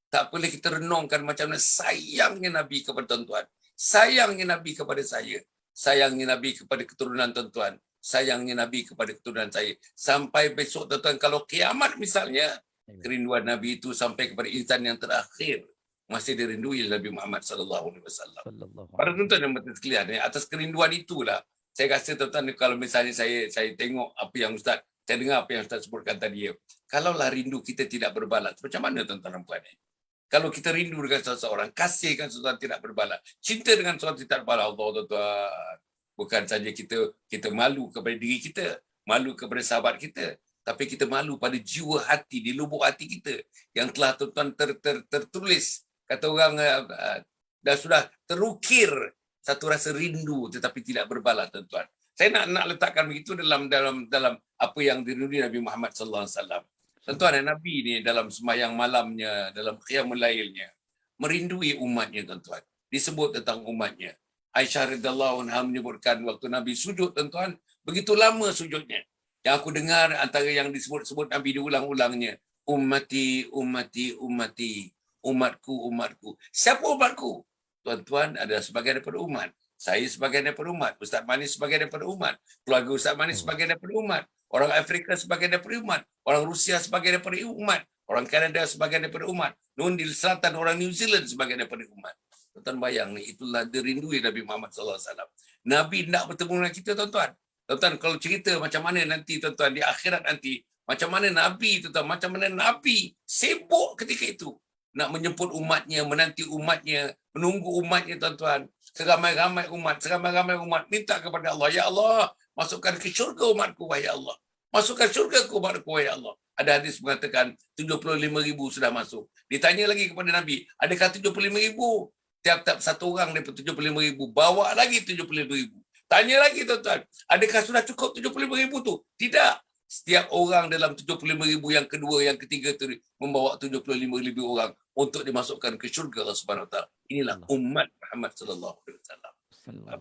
Tak boleh kita renungkan macam mana sayangnya Nabi kepada tuan-tuan. Sayangnya Nabi kepada saya. Sayangnya Nabi kepada keturunan tuan-tuan. Sayangnya Nabi kepada keturunan saya. Sampai besok tuan-tuan, kalau kiamat misalnya, kerinduan Nabi itu sampai kepada insan yang terakhir masih dirindui Nabi Muhammad sallallahu alaihi wasallam. Para tuan-tuan yang berhati sekalian, atas kerinduan itulah saya rasa tuan-tuan, kalau misalnya saya tengok apa yang Ustaz, saya dengar apa yang Ustaz sebutkan tadi, kalaulah rindu kita tidak berbalas, macam mana tuan-tuan dan puan? Kalau kita rindu dengan seseorang, kasih dengan seseorang tidak berbalas, cinta dengan seseorang tidak berbalas, Allah tuan-tuan. Bukan saja kita malu kepada diri kita, malu kepada sahabat kita, tapi kita malu pada jiwa hati, di lubuk hati kita yang telah tuan-tuan tertulis, kata orang dah sudah terukir satu rasa rindu tetapi tidak berbalas tuan-tuan. Saya nak letakkan begitu dalam apa yang dirindui Nabi Muhammad sallallahu alaihi wasallam. Tuan-tuan, Nabi ni dalam sembahyang malamnya, dalam qiyamul lailnya merindui umatnya tuan-tuan. Disebut tentang umatnya. Aisyah radhiyallahu anha menyebutkan waktu Nabi sujud tuan-tuan, begitu lama sujudnya. Yang aku dengar antara yang disebut-sebut Nabi diulang-ulangnya, ummati, ummati, ummati, umatku, umatku. Siapa umatku? Tuan-tuan adalah sebagian daripada umat. Saya sebagian daripada umat. Ustaz Manis sebagian daripada umat. Keluarga Ustaz Manis sebagian daripada umat. Orang Afrika sebagian daripada umat. Orang Rusia sebagian daripada umat. Orang Kanada sebagian daripada umat. Nundil Selatan, orang New Zealand sebagian daripada umat. Tuan-tuan bayang ni, itulah dirindui Nabi Muhammad sallallahu alaihi wasallam. Nabi nak bertemu dengan kita tuan-tuan. Tuan-tuan, kalau cerita macam mana nanti tuan-tuan di akhirat nanti, macam mana Nabi tuan-tuan, macam mana Nabi sibuk ketika itu nak menjemput umatnya, menanti umatnya, menunggu umatnya tuan-tuan. Seramai-ramai umat minta kepada Allah, ya Allah, masukkan ke syurga umatku wahai Allah. Masukkan syurga ke umatku wahai Allah. Ada hadis mengatakan 75,000 sudah masuk. Ditanya lagi kepada Nabi, adakah 75,000? Tiap-tiap satu orang daripada 75,000, bawa lagi 75,000. Tanya lagi tuan-tuan, adakah sudah cukup 75,000 tu? Tidak. Setiap orang dalam 75,000 yang kedua, yang ketiga tu membawa 75,000 orang untuk dimasukkan ke syurga Allah Subhanahu Wa Taala. Inilah umat Muhammad sallallahu alaihi wasallam.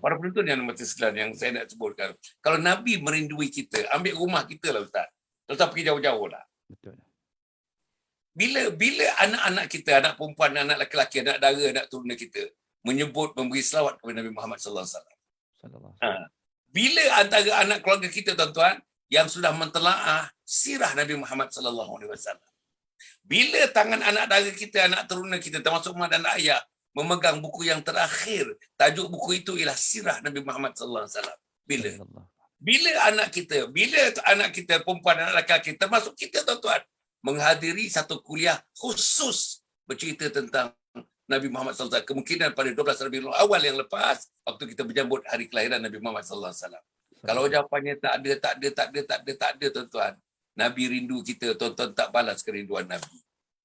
Para penonton yang hormat sekalian, yang saya nak sebutkan, kalau Nabi merindui kita, ambil rumah kita lah Ustaz. Ustaz pergi jauh-jauh lah. Betul. Bila anak-anak kita, anak perempuan, anak lelaki, anak dara, anak turuna kita menyebut, memberi selawat kepada Nabi Muhammad sallallahu alaihi wasallam. Bila antara anak keluarga kita tuan-tuan yang sudah mentelaah sirah Nabi Muhammad sallallahu alaihi wasallam. Bila tangan anak dara kita, anak teruna kita termasuk mak dan ayah memegang buku yang terakhir, tajuk buku itu ialah sirah Nabi Muhammad sallallahu alaihi wasallam. Bila anak kita perempuan, anak lelaki termasuk kita tuan-tuan menghadiri satu kuliah khusus bercerita tentang Nabi Muhammad sallallahu alaihi wasallam, kemungkinan pada 12 Rabiul Awal yang lepas waktu kita menyambut hari kelahiran Nabi Muhammad sallallahu alaihi wasallam. Kalau jawapannya tak ada tuan-tuan, Nabi rindu kita, tuan-tuan tak balas kerinduan Nabi.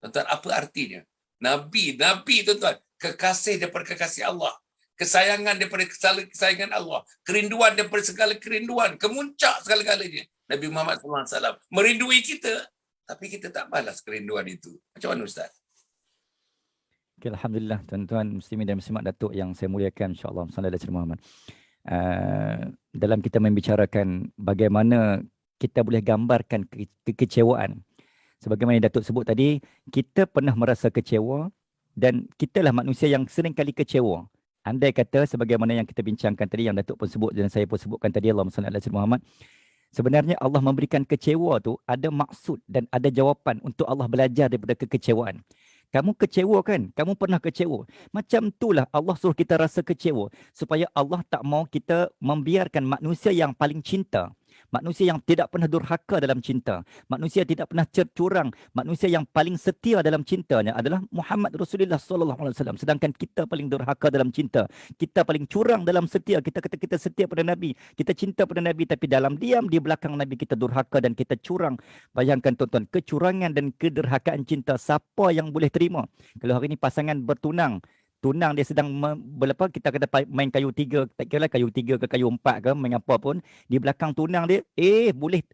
Tuan-tuan, apa artinya? Nabi tuan-tuan, kekasih daripada kekasih Allah, kesayangan daripada kesayangan Allah, kerinduan daripada segala kerinduan, kemuncak segala-galanya. Nabi Muhammad sallallahu alaihi wasallam merindui kita, tapi kita tak balas kerinduan itu. Macam mana Ustaz? Okay, Alhamdulillah tuan-tuan muslimin dan muslimat Datuk yang saya muliakan, insya-Allah sallallahu alaihi Muhammad. Dalam kita membicarakan bagaimana kita boleh gambarkan kekecewaan. Sebagaimana yang Datuk sebut tadi, kita pernah merasa kecewa dan kitalah manusia yang sering kali kecewa. Andai kata sebagaimana yang kita bincangkan tadi, yang Datuk pun sebut dan saya pun sebutkan tadi, Allahumma salli ala sayyidina Muhammad. Sebenarnya Allah memberikan kecewa tu ada maksud dan ada jawapan untuk Allah belajar daripada kekecewaan. Kamu kecewa kan? Kamu pernah kecewa. Macam itulah Allah suruh kita rasa kecewa. Supaya Allah tak mau kita membiarkan manusia yang paling cinta. Manusia yang tidak pernah durhaka dalam cinta. Manusia tidak pernah curang. Manusia yang paling setia dalam cintanya adalah Muhammad Rasulullah SAW. Sedangkan kita paling durhaka dalam cinta. Kita paling curang dalam setia. Kita kata kita setia pada Nabi. Kita cinta pada Nabi. Tapi dalam diam di belakang Nabi kita durhaka dan kita curang. Bayangkan tuan-tuan, kecurangan dan kederhakaan cinta. Siapa yang boleh terima? Kalau hari ini pasangan bertunang. Tunang dia sedang kita kata main kayu tiga, tak kira lah kayu tiga ke kayu empat ke, main apa pun, di belakang tunang dia, boleh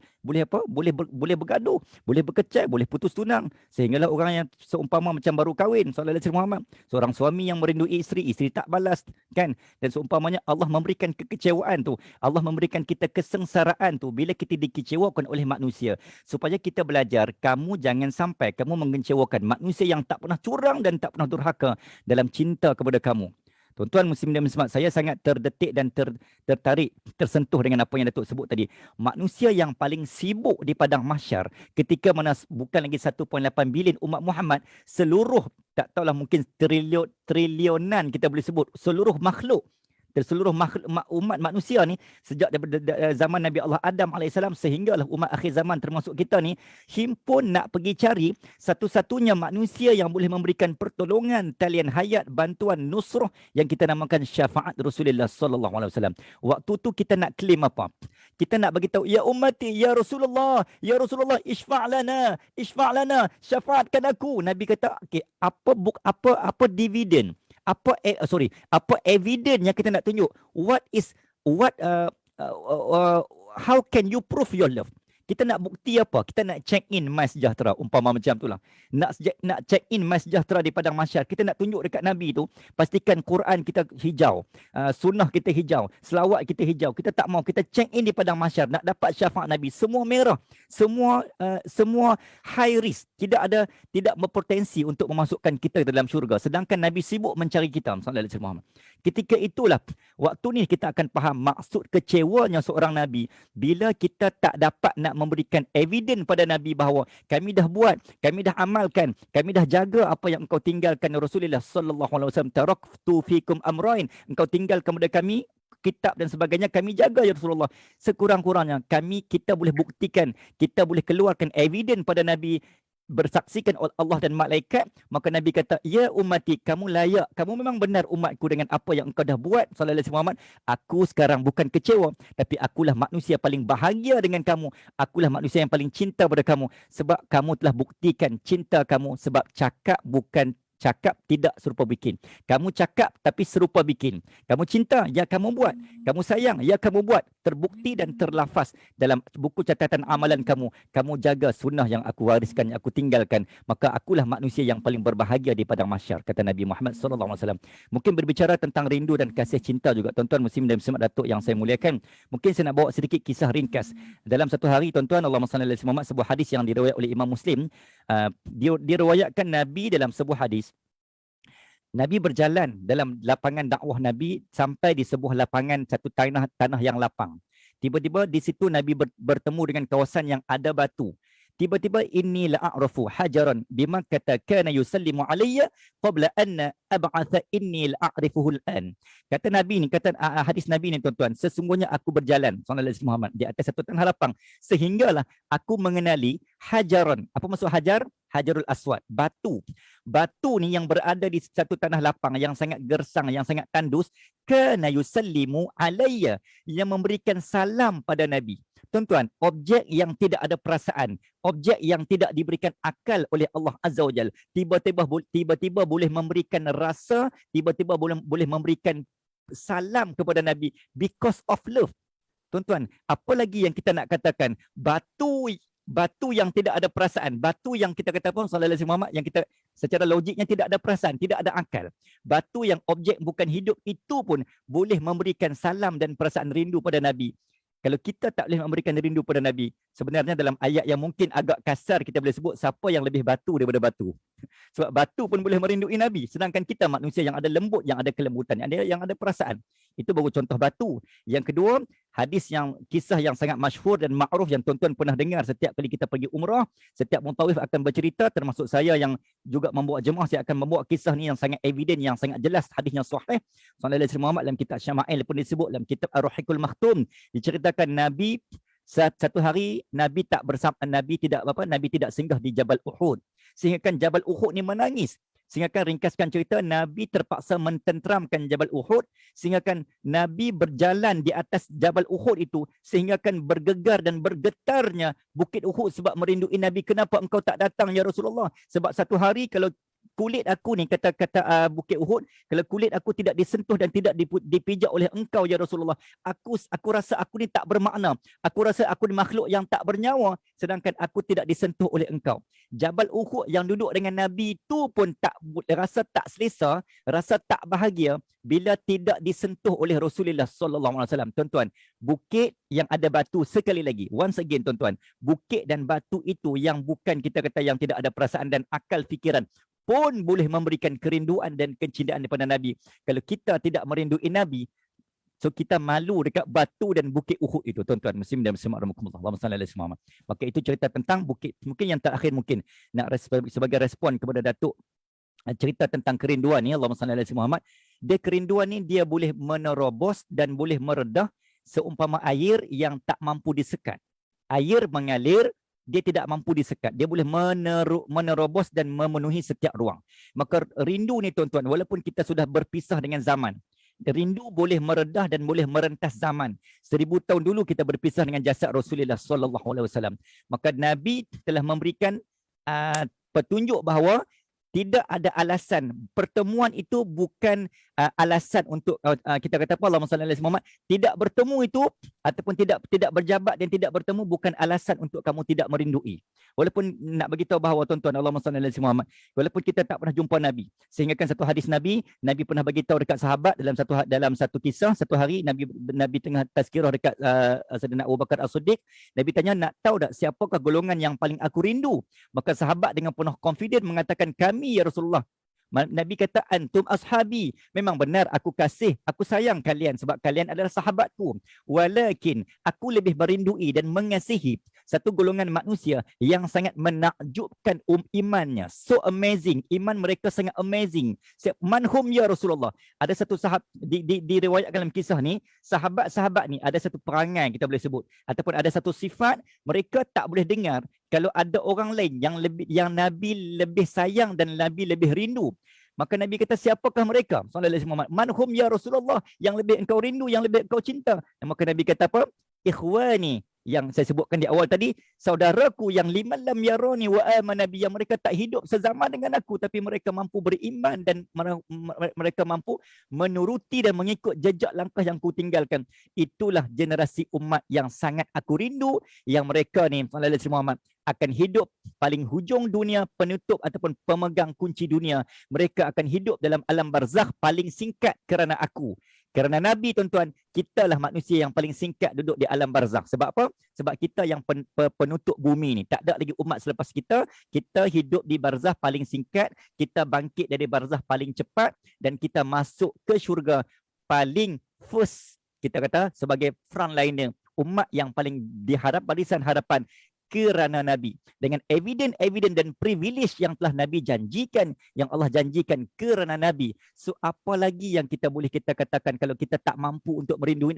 apa? Boleh bergaduh, boleh berkecak, boleh putus tunang. Sehinggalah orang yang seumpama macam baru kahwin, sallallahu alaihi Muhammad, seorang suami yang merindui isteri tak balas, kan? Dan seumpamanya Allah memberikan kekecewaan tu, Allah memberikan kita kesengsaraan tu bila kita dikecewakan oleh manusia, supaya kita belajar, kamu jangan sampai kamu mengecewakan manusia yang tak pernah curang dan tak pernah durhaka dalam cinta kepada kamu. Tuan-tuan muslim dan muslimat, saya sangat terdetik dan tertarik, tersentuh dengan apa yang Datuk sebut tadi. Manusia yang paling sibuk di padang mahsyar ketika mana bukan lagi 1.8 bilion umat Muhammad, seluruh, tak tahulah mungkin triliunan kita boleh sebut, seluruh makhluk, seluruh umat manusia ni sejak daripada zaman Nabi Allah Adam AS sehinggalah umat akhir zaman termasuk kita ni, himpun nak pergi cari satu-satunya manusia yang boleh memberikan pertolongan, talian hayat, bantuan, nusrah yang kita namakan syafaat Rasulullah SAW. Waktu tu kita nak claim apa? Kita nak bagi tahu, ya ummati, ya Rasulullah, isfa' lana, syafaatkan aku. Nabi kata, okay, apa dividen? Apa evidence yang kita nak tunjuk? How can you prove your love? Kita nak bukti apa? Kita nak check in My Sejahtera, umpama macam itulah. Nak check in My Sejahtera di padang mahsyar. Kita nak tunjuk dekat Nabi tu, pastikan Quran kita hijau, sunnah kita hijau, selawat kita hijau. Kita tak mau, kita check in di padang mahsyar nak dapat syafaat Nabi. Semua merah, semua high risk, tidak berpotensi untuk memasukkan kita ke dalam syurga. Sedangkan Nabi sibuk mencari kita, sallallahu alaihi wasallam. Ketika itulah waktu ni kita akan faham maksud kecewanya seorang Nabi bila kita tak dapat nak memberikan evidence pada Nabi bahawa kami dah buat, kami dah amalkan, kami dah jaga apa yang engkau tinggalkan Rasulullah sallallahu alaihi wasallam. Taraktu fikum amrain, engkau tinggalkan kepada kami kitab dan sebagainya, kami jaga ya Rasulullah. Sekurang-kurangnya kita boleh buktikan, kita boleh keluarkan evidence pada Nabi, bersaksikan oleh Allah dan malaikat. Maka Nabi kata, ya ummati, kamu layak, kamu memang benar umatku dengan apa yang engkau dah buat sallallahu alaihi Muhammad. Aku sekarang bukan kecewa, tapi akulah manusia paling bahagia dengan kamu, akulah manusia yang paling cinta pada kamu, sebab kamu telah buktikan cinta kamu. Sebab cakap bukan cakap, tidak serupa bikin. Kamu cakap tapi serupa bikin. Kamu cinta, ya kamu buat. Kamu sayang, ya kamu buat. Terbukti dan terlafaz dalam buku catatan amalan kamu. Kamu jaga sunnah yang aku wariskan, yang aku tinggalkan. Maka akulah manusia yang paling berbahagia di padang mahsyar, kata Nabi Muhammad SAW. Mungkin berbicara tentang rindu dan kasih cinta juga, tuan-tuan muslim dan muslimat Datuk yang saya muliakan. Mungkin saya nak bawa sedikit kisah ringkas. Dalam satu hari, tuan-tuan, Allahumma salli ala Muhammad, sebuah hadis yang diriwayat oleh Imam Muslim. Diriwayatkan Nabi dalam sebuah hadis, Nabi berjalan dalam lapangan dakwah Nabi sampai di sebuah lapangan, satu tanah yang lapang. Tiba-tiba di situ Nabi bertemu dengan kawasan yang ada batu. Tiba-tiba inni la'arafu hajaran bima kata kana yusallimu alayya qabla anna ab'atha inni la'arifuhu al'an. Kata Nabi ni, kata hadis Nabi ni tuan-tuan, sesungguhnya aku berjalan sallallahu alaihi Muhammad di atas satu tanah lapang sehinggalah aku mengenali hajaran. Apa maksud hajar? Hajarul Aswad, batu. Batu ni yang berada di satu tanah lapang yang sangat gersang, yang sangat tandus, kana yusallimu alayya, yang memberikan salam pada Nabi. Tuan-tuan, objek yang tidak ada perasaan, objek yang tidak diberikan akal oleh Allah Azza wa Jalla, tiba-tiba boleh memberikan rasa, tiba-tiba boleh memberikan salam kepada Nabi because of love. Tuan-tuan, apa lagi yang kita nak katakan? Batu batu yang tidak ada perasaan, batu yang kita kata pun sallallahu alaihi Muhammad yang kita secara logiknya tidak ada perasaan, tidak ada akal. Batu yang objek bukan hidup itu pun boleh memberikan salam dan perasaan rindu pada Nabi. Kalau kita tak boleh memberikan rindu pada Nabi, sebenarnya dalam ayat yang mungkin agak kasar kita boleh sebut siapa yang lebih batu daripada batu. Sebab batu pun boleh merindui Nabi, sedangkan kita manusia yang ada lembut, yang ada kelembutan, yang ada perasaan. Itu baru contoh batu. Yang kedua, hadis yang kisah yang sangat masyhur dan ma'ruf yang tuan-tuan pernah dengar setiap kali kita pergi umrah, setiap mutawif akan bercerita, termasuk saya yang juga membawa jemaah, saya akan membawa kisah ni yang sangat evident, yang sangat jelas, hadisnya sahih. Sallallahu alaihi Muhammad dalam kitab Syama'il pun disebut, dalam kitab Ar-Ruhiqul Makhtum diceritakan Nabi satu hari Nabi tidak singgah di Jabal Uhud, sehingga kan Jabal Uhud ni menangis. Sehingga kan ringkaskan cerita, Nabi terpaksa mententeramkan Jabal Uhud, sehingga kan Nabi berjalan di atas Jabal Uhud itu, sehingga kan bergegar dan bergetarnya Bukit Uhud sebab merindui Nabi. Kenapa engkau tak datang ya Rasulullah? Sebab satu hari kalau kulit aku ni, kata Bukit Uhud, kalau kulit aku tidak disentuh dan tidak dipijak oleh engkau ya Rasulullah, aku rasa aku ni tak bermakna. Aku rasa aku ni makhluk yang tak bernyawa, sedangkan aku tidak disentuh oleh engkau. Jabal Uhud yang duduk dengan Nabi itu pun rasa tak selesa, rasa tak bahagia bila tidak disentuh oleh Rasulullah sallallahu alaihi wasallam. Tuan-tuan, bukit yang ada batu, sekali lagi, once again tuan-tuan, bukit dan batu itu yang bukan kita kata yang tidak ada perasaan dan akal fikiran pun boleh memberikan kerinduan dan kecintaan daripada Nabi. Kalau kita tidak merindui Nabi, so kita malu dekat batu dan bukit Uhud itu, tuan-tuan muslimin dan muslimat rahimakumullah. Allahumma salli ala Muhammad. Maka itu cerita tentang bukit. Mungkin yang terakhir mungkin nak sebagai respon kepada Datuk cerita tentang kerinduan ni, Allahumma salli ala Muhammad. Dia kerinduan ni dia boleh menerobos dan boleh meredah seumpama air yang tak mampu disekat. Air mengalir, dia tidak mampu disekat. Dia boleh menerobos dan memenuhi setiap ruang. Maka rindu ni tuan-tuan, walaupun kita sudah berpisah dengan zaman, rindu boleh meredah dan boleh merentas zaman. 1000 tahun dulu kita berpisah dengan jasad Rasulullah sallallahu alaihi wasallam. Maka Nabi telah memberikan petunjuk bahawa tidak ada alasan. Pertemuan itu bukan alasan untuk kita kata apa, Allahumma salli ala Muhammad, tidak bertemu itu ataupun tidak berjabat dan tidak bertemu bukan alasan untuk kamu tidak merindui. Walaupun nak beritahu bahawa tuan-tuan, Allahumma salli ala Muhammad, walaupun kita tak pernah jumpa Nabi, sehingga kan satu hadis Nabi pernah beritahu dekat sahabat dalam satu kisah, satu hari Nabi tengah tazkirah dekat Sayyidina Abu Bakar As-Siddiq. Nabi tanya, nak tahu tak siapakah golongan yang paling aku rindu? Maka sahabat dengan penuh confident mengatakan, kami ya Rasulullah. Nabi kata, antum ashabi. Memang benar aku kasih, aku sayang kalian sebab kalian adalah sahabatku. Walakin aku lebih merindui dan mengasihi satu golongan manusia yang sangat menakjubkan imannya. So amazing. Iman mereka sangat amazing. Manhum ya Rasulullah. Ada satu sahabat, diriwayatkan dalam kisah ni, sahabat-sahabat ni ada satu perangai kita boleh sebut. Ataupun ada satu sifat, mereka tak boleh dengar kalau ada orang lain yang Nabi lebih sayang dan Nabi lebih rindu. Maka Nabi kata, siapakah mereka? Sallallahu alaihi wasallam. Manhum ya Rasulullah, yang lebih engkau rindu, yang lebih engkau cinta. Maka Nabi kata apa? Ikhwani, yang saya sebutkan di awal tadi, saudaraku yang liman lam yarani wa amana bi, yang mereka tak hidup sezaman dengan aku tapi mereka mampu beriman dan mereka mampu menuruti dan mengikut jejak langkah yang ku tinggalkan. Itulah generasi umat yang sangat aku rindu, yang mereka ni sallallahu alaihi wasallam akan hidup paling hujung dunia, penutup ataupun pemegang kunci dunia. Mereka akan hidup dalam alam barzakh paling singkat kerana aku. Kerana Nabi, tuan-tuan, kitalah manusia yang paling singkat duduk di alam barzakh. Sebab apa? Sebab kita yang penutup bumi ni. Tak ada lagi umat selepas kita. Kita hidup di barzakh paling singkat. Kita bangkit dari barzakh paling cepat. Dan kita masuk ke syurga paling first. Kita kata sebagai frontliner. Umat yang paling diharap, barisan harapan kerana Nabi. Dengan evident dan privilege yang telah Nabi janjikan, yang Allah janjikan kerana Nabi. So apa lagi yang kita boleh kita katakan kalau kita tak mampu untuk merindui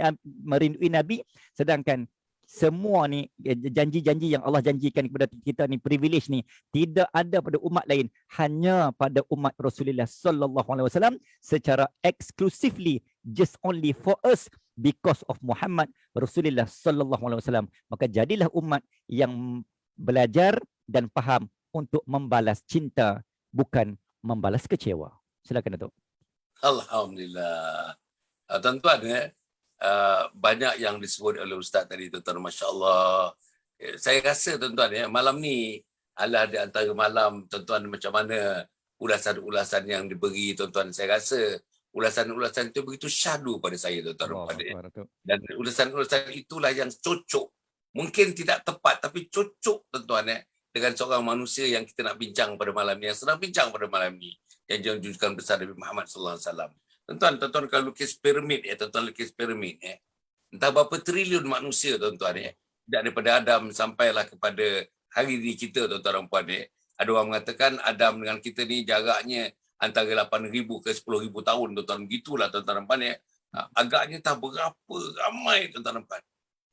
Nabi, sedangkan semua ni janji-janji yang Allah janjikan kepada kita ni, privilege ni tidak ada pada umat lain, hanya pada umat Rasulullah sallallahu alaihi wasallam secara exclusively, just only for us, because of Muhammad Rasulullah sallallahu alaihi wasallam. Maka jadilah umat yang belajar dan faham untuk membalas cinta, bukan membalas kecewa. Silakan Datuk. Alhamdulillah. Tuan-tuan, banyak yang disebut oleh Ustaz tadi, tuan-tuan, Masya Allah. Saya rasa tuan-tuan ya, malam ni adalah di antara malam tuan-tuan macam mana ulasan-ulasan yang diberi tuan-tuan. Saya rasa ulasan-ulasan itu begitu syahdu pada saya tuan-tuan. Dan ulasan-ulasan itulah yang cocok. Mungkin tidak tepat tapi cocok tuan-tuan dengan seorang manusia yang kita nak bincang pada malam ni, yang sedang bincang pada malam ni, yang junjungan besar Nabi Muhammad sallallahu alaihi wasallam. Tuan-tuan kalau lukis piramid tuan-tuan lukis piramid entah berapa triliun manusia tuan-tuan daripada Adam sampailah kepada hari ini kita tuan-tuan dan puan ada orang mengatakan Adam dengan kita ni jaraknya antara 8,000 ke 10,000 tahun tuan-tuan, begitulah tuan-tuan dan puan agaknya tak berapa ramai tuan-tuan dan puan.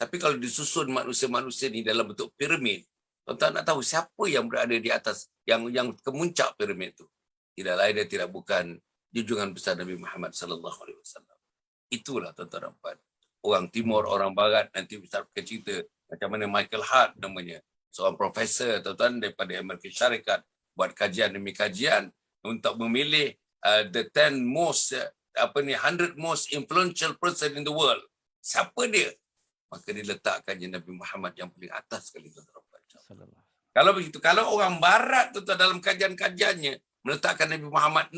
Tapi kalau disusun manusia-manusia ni dalam bentuk piramid, tuan-tuan nak tahu siapa yang berada di atas yang kemuncak piramid tu? Tidak lain dan tidak bukan junjungan besar Nabi Muhammad sallallahu alaihi wasallam. Itulah tuan-tuan dan puan. Orang timur, orang barat, nanti Ustaz akan cerita macam mana Michael Hart namanya, seorang profesor tuan-tuan daripada Amerika Syarikat, buat kajian demi kajian untuk memilih the 100 most influential person in the world. Siapa dia? Maka diletakkannya Nabi Muhammad yang paling atas sekali tuan-tuan. Kalau begitu, kalau orang barat tuan-tuan dalam kajian-kajiannya meletakkan Nabi Muhammad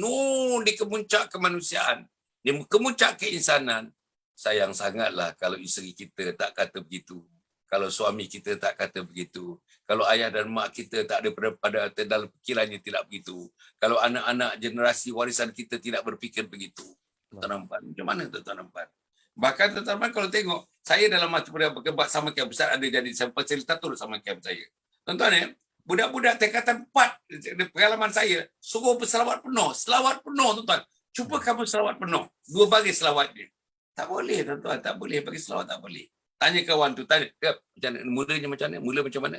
di kemuncak kemanusiaan, di kemuncak keinsanan, sayang sangatlah kalau isteri kita tak kata begitu, kalau suami kita tak kata begitu, kalau ayah dan mak kita tak ada pada dalam fikirannya tidak begitu, kalau anak-anak generasi warisan kita tidak berfikir begitu. Tuan-tuan, macam mana tuan-tuan? Bahkan tuan-tuan kalau tengok, saya dalam masa berkebat sama camp besar ada jadi fasilitator sama camp saya. Tuan-tuan budak-budak tingkatan 4 pengalaman saya suruh berselawat penuh, selawat penuh tuan-tuan. Cuba kamu selawat penuh, 2 baris selawatnya. Tak boleh tuan-tuan, tak boleh bagi selawat, tak boleh. Tanya kawan tu, tanya macam mana, mulanya macam mana? Mula macam mana?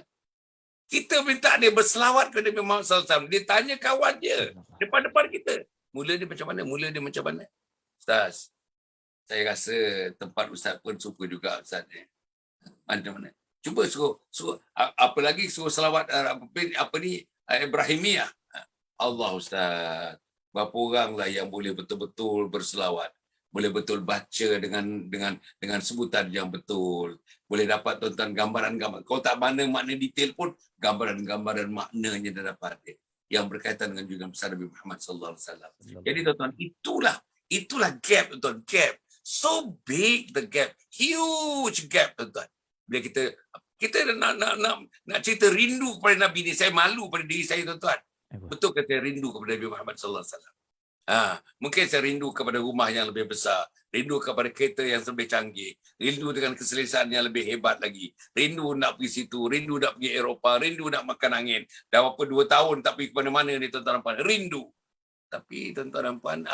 Kita minta dia berselawat kepada Nabi Muhammad SAW. Dia tanya kawan dia depan-depan kita. Mula dia macam mana? Mula dia macam mana? Ustaz, saya rasa tempat Ustaz pun suka juga Ustaz. Macam mana? Cuba suruh apalagi suruh selawat Ibrahimiyah. Allah Ustaz, berapa oranglah yang boleh betul-betul berselawat, boleh betul baca dengan sebutan yang betul, boleh dapat tuan-tuan gambaran-gambaran. Kalau tak mana makna detail pun gambaran-gambaran maknanya dah dapat yang berkaitan dengan junjungan besar Nabi Muhammad sallallahu alaihi wasallam. Jadi tuan-tuan, itulah gap tuan-tuan, gap. So big the gap, huge gap tuan-tuan. Bila kita nak cerita rindu kepada Nabi ni, saya malu pada diri saya tuan-tuan. Betul kata saya rindu kepada Nabi Muhammad sallallahu alaihi wasallam. Mungkin saya rindu kepada rumah yang lebih besar, rindu kepada kereta yang lebih canggih, rindu dengan keselesaan yang lebih hebat lagi, rindu nak pergi situ, rindu nak pergi Eropah, rindu nak makan angin. Dah berapa 2 tahun tak pergi ke mana-mana ni tuan-tuan dan puan, rindu. Tapi tuan-tuan dan puan,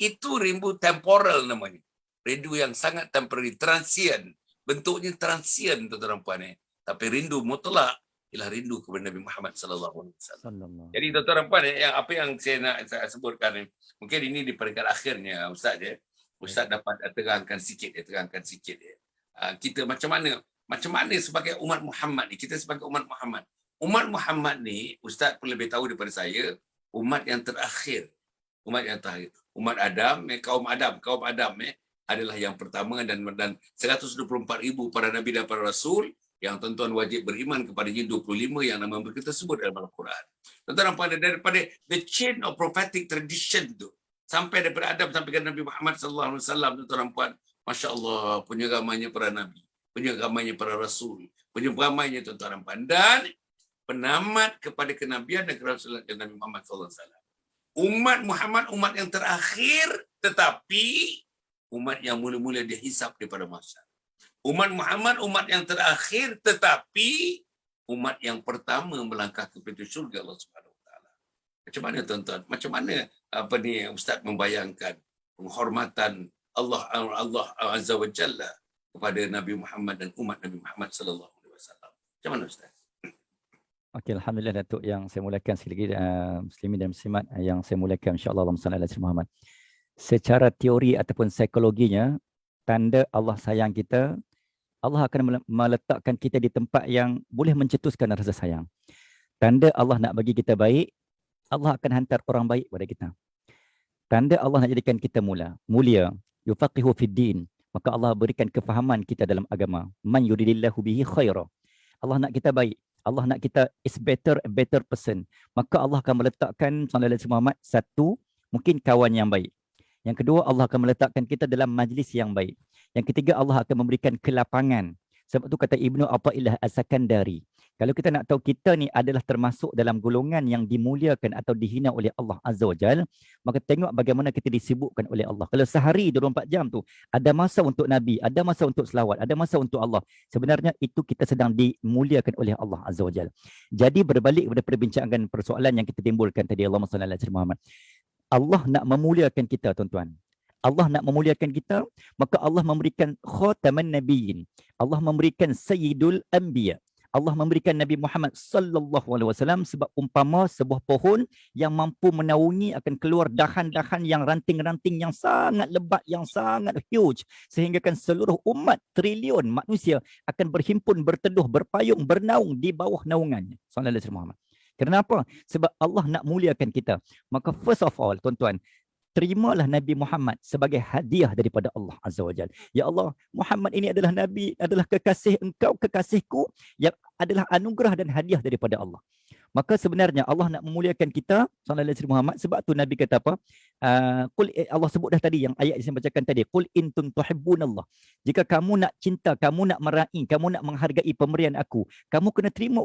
itu rindu temporal namanya. Rindu yang sangat temporary, transient. Bentuknya transient tuan-tuan dan puan. Tapi rindu mutlak ialah rindu kepada Nabi Muhammad sallallahu alaihi wasallam. Jadi tuan-tuan dan puan, apa yang saya nak sebutkan mungkin ini di peringkat akhirnya Ustaz Ustaz dapat terangkan sikit kita macam mana sebagai umat Muhammad ni, kita sebagai umat Muhammad ni Ustaz pun lebih tahu daripada saya, umat yang terakhir. Umat Adam, kaum Adam adalah yang pertama dan 124,000 para nabi dan para rasul yang tuan-tuan wajib beriman kepadanya, 25 yang nama mereka tersebut dalam Al-Quran. Tuan-tuan daripada the chain of prophetic tradition tu sampai daripada Adam sampai ke Nabi Muhammad sallallahu alaihi wasallam, tuan-tuan puan, masya-Allah, punya ramainya para nabi, punya ramainya para rasul, punya ramainya tuan-tuan puan, dan penamat kepada kenabian dan kerasulan Nabi Muhammad sallallahu alaihi wasallam. Umat Muhammad umat yang terakhir, tetapi umat yang mula-mula dihisap daripada mahsyar. Umat Muhammad umat yang terakhir, tetapi umat yang pertama melangkah ke pintu syurga Allah Subhanahu Wa Taala. Macam mana tuan-tuan? Macam mana Ustaz membayangkan penghormatan Allah Azza wa Jalla kepada Nabi Muhammad dan umat Nabi Muhammad sallallahu alaihi wasallam. Macam mana Ustaz? Okey, alhamdulillah Datuk, yang saya mulakan sekali lagi muslimin dan muslimat yang saya mulakan, insya-Allah, Allahumma salli ala sayyidina Muhammad. Secara teori ataupun psikologinya, tanda Allah sayang kita, Allah akan meletakkan kita di tempat yang boleh mencetuskan rasa sayang. Tanda Allah nak bagi kita baik, Allah akan hantar orang baik pada kita. Tanda Allah nak jadikan kita mulia, yufaqihu fid din, maka Allah berikan kefahaman kita dalam agama. Man yuridillahu bihi khaira. Allah nak kita baik. Allah nak kita is better, a better person. Maka Allah akan meletakkan sallallahu alaihi Muhammad satu, mungkin kawan yang baik. Yang kedua, Allah akan meletakkan kita dalam majlis yang baik. Yang ketiga, Allah akan memberikan kelapangan. Sebab tu kata Ibnu Athaillah As-Sakandari, kalau kita nak tahu kita ni adalah termasuk dalam golongan yang dimuliakan atau dihina oleh Allah Azza wa Jal, maka tengok bagaimana kita disibukkan oleh Allah. Kalau sehari 24 jam tu, ada masa untuk Nabi, ada masa untuk selawat, ada masa untuk Allah. Sebenarnya itu kita sedang dimuliakan oleh Allah Azza wa Jal. Jadi berbalik kepada perbincangan persoalan yang kita timbulkan tadi, Allahumma salli ala sayyidina Muhammad. Allah nak memuliakan kita, tuan-tuan. Allah nak memuliakan kita, maka Allah memberikan khataman nabiyyin. Allah memberikan sayyidul anbiya. Allah memberikan Nabi Muhammad sallallahu alaihi wasallam sebab umpama sebuah pohon yang mampu menaungi akan keluar dahan-dahan yang ranting-ranting yang sangat lebat, yang sangat huge, sehingga kan seluruh umat triliun manusia akan berhimpun, berteduh, berpayung, bernaung di bawah naungannya. Sallallahu alaihi Muhammad. Kenapa? Sebab Allah nak muliakan kita. Maka first of all, tuan-tuan, terimalah Nabi Muhammad sebagai hadiah daripada Allah Azza wa Jalla. Ya Allah, Muhammad ini adalah Nabi, adalah kekasih engkau, kekasihku, yang adalah anugerah dan hadiah daripada Allah. Maka sebenarnya Allah nak memuliakan kita, sallallahu alaihi Muhammad, sebab tu Nabi kata apa? Allah sebut dah tadi, yang ayat yang saya bacakan tadi, qul in kuntum tuhibbunallah. Jika kamu nak cinta, kamu nak meraih, kamu nak menghargai pemberian aku, kamu kena terima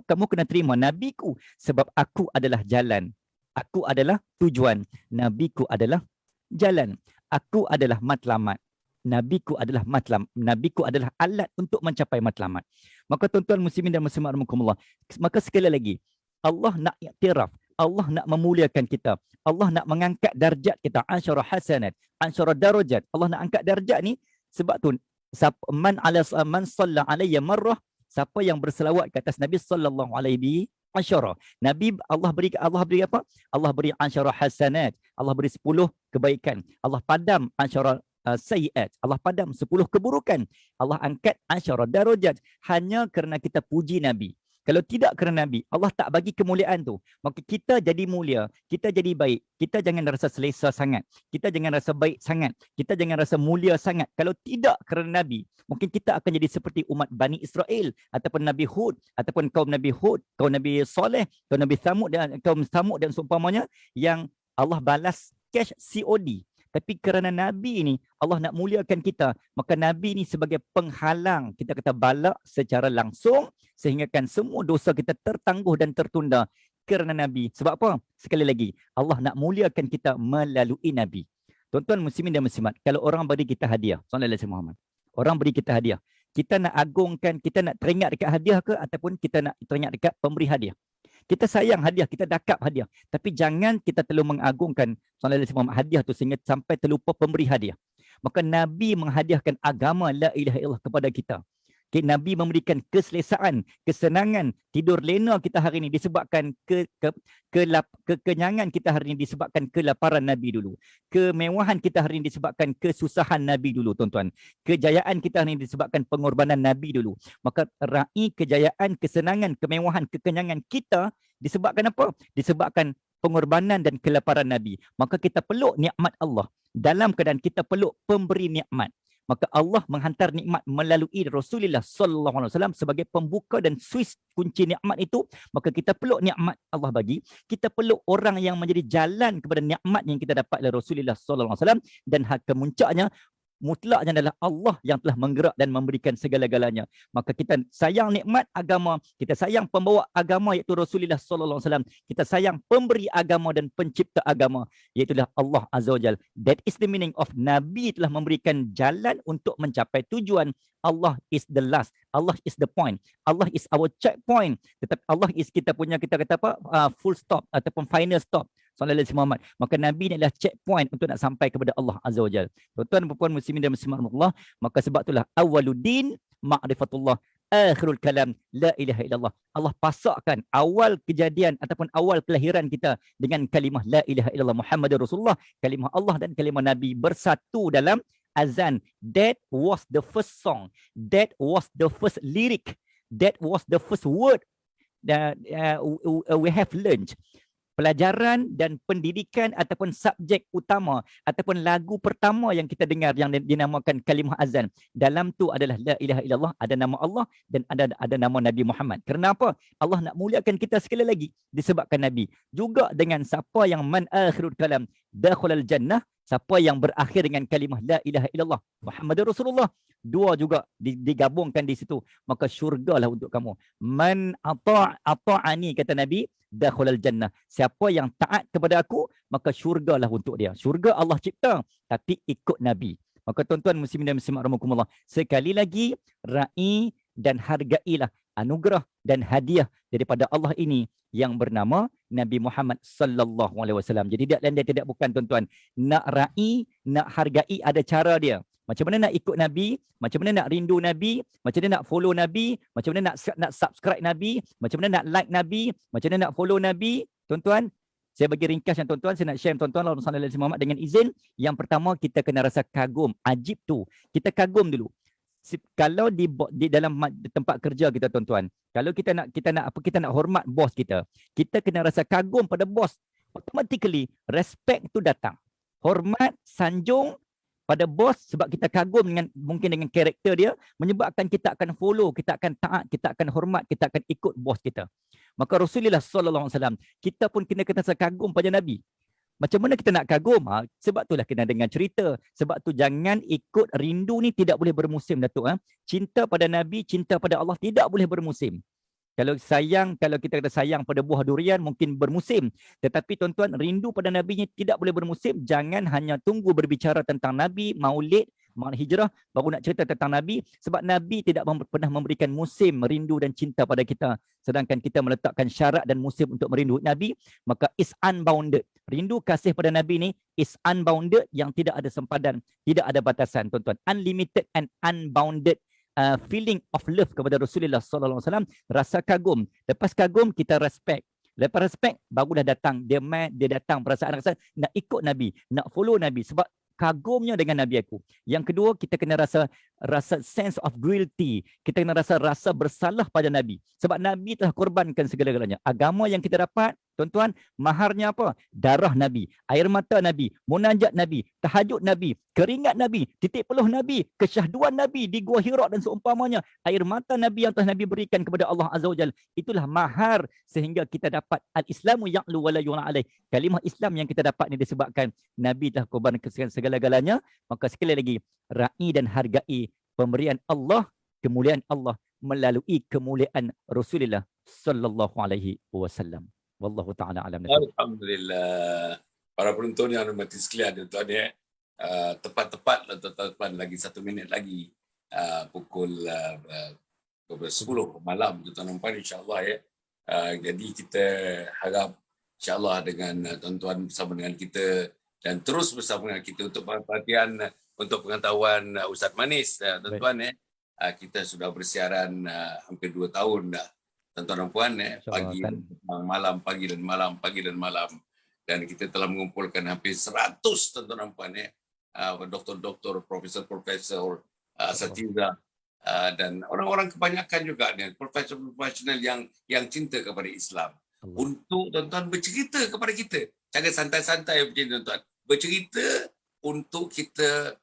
kamu kena terima nabiku, sebab aku adalah jalan. Aku adalah tujuan. Nabiku adalah jalan. Aku adalah matlamat. Nabiku adalah matlam. Nabiku adalah alat untuk mencapai matlamat. Maka tuan-tuan muslimin dan muslimat rahimakumullah, maka sekali lagi, Allah nak iktiraf, Allah nak memuliakan kita. Allah nak mengangkat darjat kita. Asyara hasanat, asyara darajat. Allah nak angkat darjat ni sebab tu man salla alayya marrah, siapa yang berselawat ke atas Nabi sallallahu alaihi asyara. Nabi Allah beri apa? Allah beri asyara hasanat. Allah beri 10 kebaikan. Allah padam asyara sayiat. Allah padam 10 keburukan. Allah angkat asyara darajat hanya kerana kita puji Nabi. Kalau tidak kerana Nabi, Allah tak bagi kemuliaan tu. Maka kita jadi mulia, kita jadi baik. Kita jangan rasa selesa sangat. Kita jangan rasa baik sangat. Kita jangan rasa mulia sangat. Kalau tidak kerana Nabi, mungkin kita akan jadi seperti umat Bani Israel ataupun Nabi Hud, ataupun kaum Nabi Hud, kaum Nabi Saleh, kaum Nabi Thamud dan seumpamanya, yang Allah balas cash COD. Tapi kerana Nabi ini, Allah nak muliakan kita, maka Nabi ini sebagai penghalang, kita kata balak secara langsung, sehingga kan semua dosa kita tertangguh dan tertunda kerana Nabi. Sebab apa? Sekali lagi, Allah nak muliakan kita melalui Nabi. Tuan-tuan muslimin dan muslimat, kalau orang beri kita hadiah, sallallahu alaihi Muhammad, orang beri kita hadiah, kita nak agungkan, kita nak teringat dekat hadiah ke, ataupun kita nak teringat dekat pemberi hadiah? Kita sayang hadiah, kita dakap hadiah. Tapi jangan kita terlalu mengagungkan sallallahu alaihi wasallam hadiah tu sehingga sampai terlupa pemberi hadiah. Maka Nabi menghadiahkan agama la ilaha illallah kepada kita. Okay, Nabi memberikan keselesaan, kesenangan, tidur lena kita hari ini disebabkan kekenyangan kita hari ini disebabkan kelaparan Nabi dulu. Kemewahan kita hari ini disebabkan kesusahan Nabi dulu, tuan-tuan. Kejayaan kita hari ini disebabkan pengorbanan Nabi dulu. Maka raih kejayaan, kesenangan, kemewahan, kekenyangan kita disebabkan apa? Disebabkan pengorbanan dan kelaparan Nabi. Maka kita peluk nikmat Allah dalam keadaan kita peluk pemberi nikmat. Maka Allah menghantar nikmat melalui Rasulullah sallallahu alaihi wasallam sebagai pembuka dan suis kunci nikmat itu. Maka kita peluk nikmat Allah bagi, kita peluk orang yang menjadi jalan kepada nikmat yang kita dapat dari Rasulullah sallallahu alaihi wasallam, dan kemuncaknya mutlaknya adalah Allah yang telah menggerak dan memberikan segala-galanya. Maka kita sayang nikmat agama, kita sayang pembawa agama iaitu Rasulullah sallallahu alaihi wasallam, kita sayang pemberi agama dan pencipta agama iaitu Allah Azza wa Jalla. That is the meaning of Nabi telah memberikan jalan untuk mencapai tujuan. Allah is the last, Allah is the point, Allah is our checkpoint. Tetapi Allah is kita punya, kita kata apa, full stop ataupun final stop. Sallallahu alaihi Muhammad. Maka Nabi ni adalah checkpoint untuk nak sampai kepada Allah Azza wa Jalla. Tuan-tuan dan puan muslimin dan muslimat Allah, maka sebab itulah awwaluddin ma'rifatullah, akhirul kalam la ilaha illallah. Allah pasakkan awal kejadian ataupun awal kelahiran kita dengan kalimah la ilaha illallah Muhammadur Rasulullah, kalimah Allah dan kalimah Nabi bersatu dalam azan. That was the first song, that was the first lyric, that was the first word that we have learned. pelajaran dan pendidikan ataupun subjek utama ataupun lagu pertama yang kita dengar yang dinamakan kalimah azan. Dalam tu adalah la ilaha illallah, ada nama Allah dan ada nama Nabi Muhammad. Kenapa? Allah nak muliakan kita sekali lagi disebabkan Nabi. Juga dengan siapa yang man akhirul kalam dakhulal jannah, siapa yang berakhir dengan kalimah la ilaha illallah Muhammadur Rasulullah, dua juga digabungkan di situ, maka syurgalah untuk kamu. Man ata'ani, kata Nabi, dakhulal jannah. Siapa yang taat kepada aku, maka syurgalah untuk dia. Syurga Allah cipta, tapi ikut Nabi. Maka tuan-tuan muslimin dan muslimat rahimakumullah, sekali lagi ra'i dan hargailah anugerah dan hadiah daripada Allah ini yang bernama Nabi Muhammad sallallahu alaihi wasallam. Jadi tidak lain dia tidak bukan tuan-tuan. Nak ra'i, nak hargai ada cara dia. Macam mana nak ikut Nabi, macam mana nak rindu Nabi, macam mana nak follow Nabi, macam mana nak subscribe Nabi, macam mana nak like Nabi, macam mana nak follow Nabi. Tuan-tuan, saya bagi ringkasnya tuan-tuan, saya nak share tuan-tuan Allahumma salli ala Muhammad dengan izin. Yang pertama, kita kena rasa kagum, ajib tu. Kita kagum dulu. Kalau di dalam tempat kerja kita tuan-tuan, kalau kita nak hormat bos kita kena rasa kagum pada bos. Automatically respect tu datang. Hormat, sanjung pada bos sebab kita kagum mungkin dengan karakter dia, menyebabkan kita akan follow, kita akan taat, kita akan hormat, kita akan ikut bos kita. Maka Rasulullah sallallahu alaihi wasallam, kita pun kena rasa kagum pada Nabi. Macam mana kita nak kagum? Sebab itulah kena dengar cerita. Sebab tu jangan ikut rindu ni tidak boleh bermusim, Datuk. Cinta pada Nabi, cinta pada Allah tidak boleh bermusim. Kalau kita kata sayang pada buah durian mungkin bermusim. Tetapi tuan-tuan, rindu pada Nabi ni tidak boleh bermusim. Jangan hanya tunggu berbicara tentang Nabi, maulid, hijrah, baru nak cerita tentang Nabi. Sebab Nabi tidak pernah memberikan musim rindu dan cinta pada kita. Sedangkan kita meletakkan syarat dan musim untuk merindu Nabi, maka is unbounded. Rindu kasih pada Nabi ni is unbounded, yang tidak ada sempadan, tidak ada batasan, tuan-tuan. Unlimited and unbounded feeling of love kepada Rasulullah sallallahu alaihi wasallam, rasa kagum. Lepas kagum kita respect. Lepas respect barulah datang dia datang perasaan rasa nak ikut Nabi, nak follow Nabi sebab kagumnya dengan Nabi aku. Yang kedua, kita kena rasa sense of guilty. Kita kena rasa bersalah pada Nabi. Sebab Nabi telah korbankan segala-galanya. Agama yang kita dapat, tuan-tuan, maharnya apa? Darah Nabi, air mata Nabi, munajat Nabi, tahajud Nabi, keringat Nabi, titik peluh Nabi, kesyahduan Nabi di Gua Hira dan seumpamanya. Air mata Nabi yang telah Nabi berikan kepada Allah Azza wa Jalla. Itulah mahar sehingga kita dapat al-Islamu ya'lu wa la yu'la alaih. Kalimah Islam yang kita dapat ni disebabkan Nabi telah korbankan segala-galanya. Maka sekali lagi, ra'i dan hargai pemberian Allah, kemuliaan Allah melalui kemuliaan Rasulullah sallallahu alaihi wasallam. Wallahu ta'ala alam. Alhamdulillah. Para penonton yang hormati sekalian, tuan-tuan, tepat lagi 1 minit lagi pukul 10 malam, tuan-tuan, insya-Allah ya. Jadi kita harap insya-Allah dengan tuan-tuan bersama dengan kita dan terus bersama dengan kita untuk perhatian untuk pengetahuan Ustaz Manis, tuan-tuan ya. Kita sudah bersiaran hampir 2 tahun dah. Tuan-tuan dan puan, pagi dan malam, pagi dan malam, pagi dan malam. Dan kita telah mengumpulkan hampir 100 tuan-tuan dan puan, doktor-doktor, profesor-profesor, asatidzah, dan orang-orang kebanyakan juga profesional yang cinta kepada Islam. Allah. Untuk tuan-tuan bercerita kepada kita. Jangan santai-santai macam tuan-tuan. Bercerita untuk kita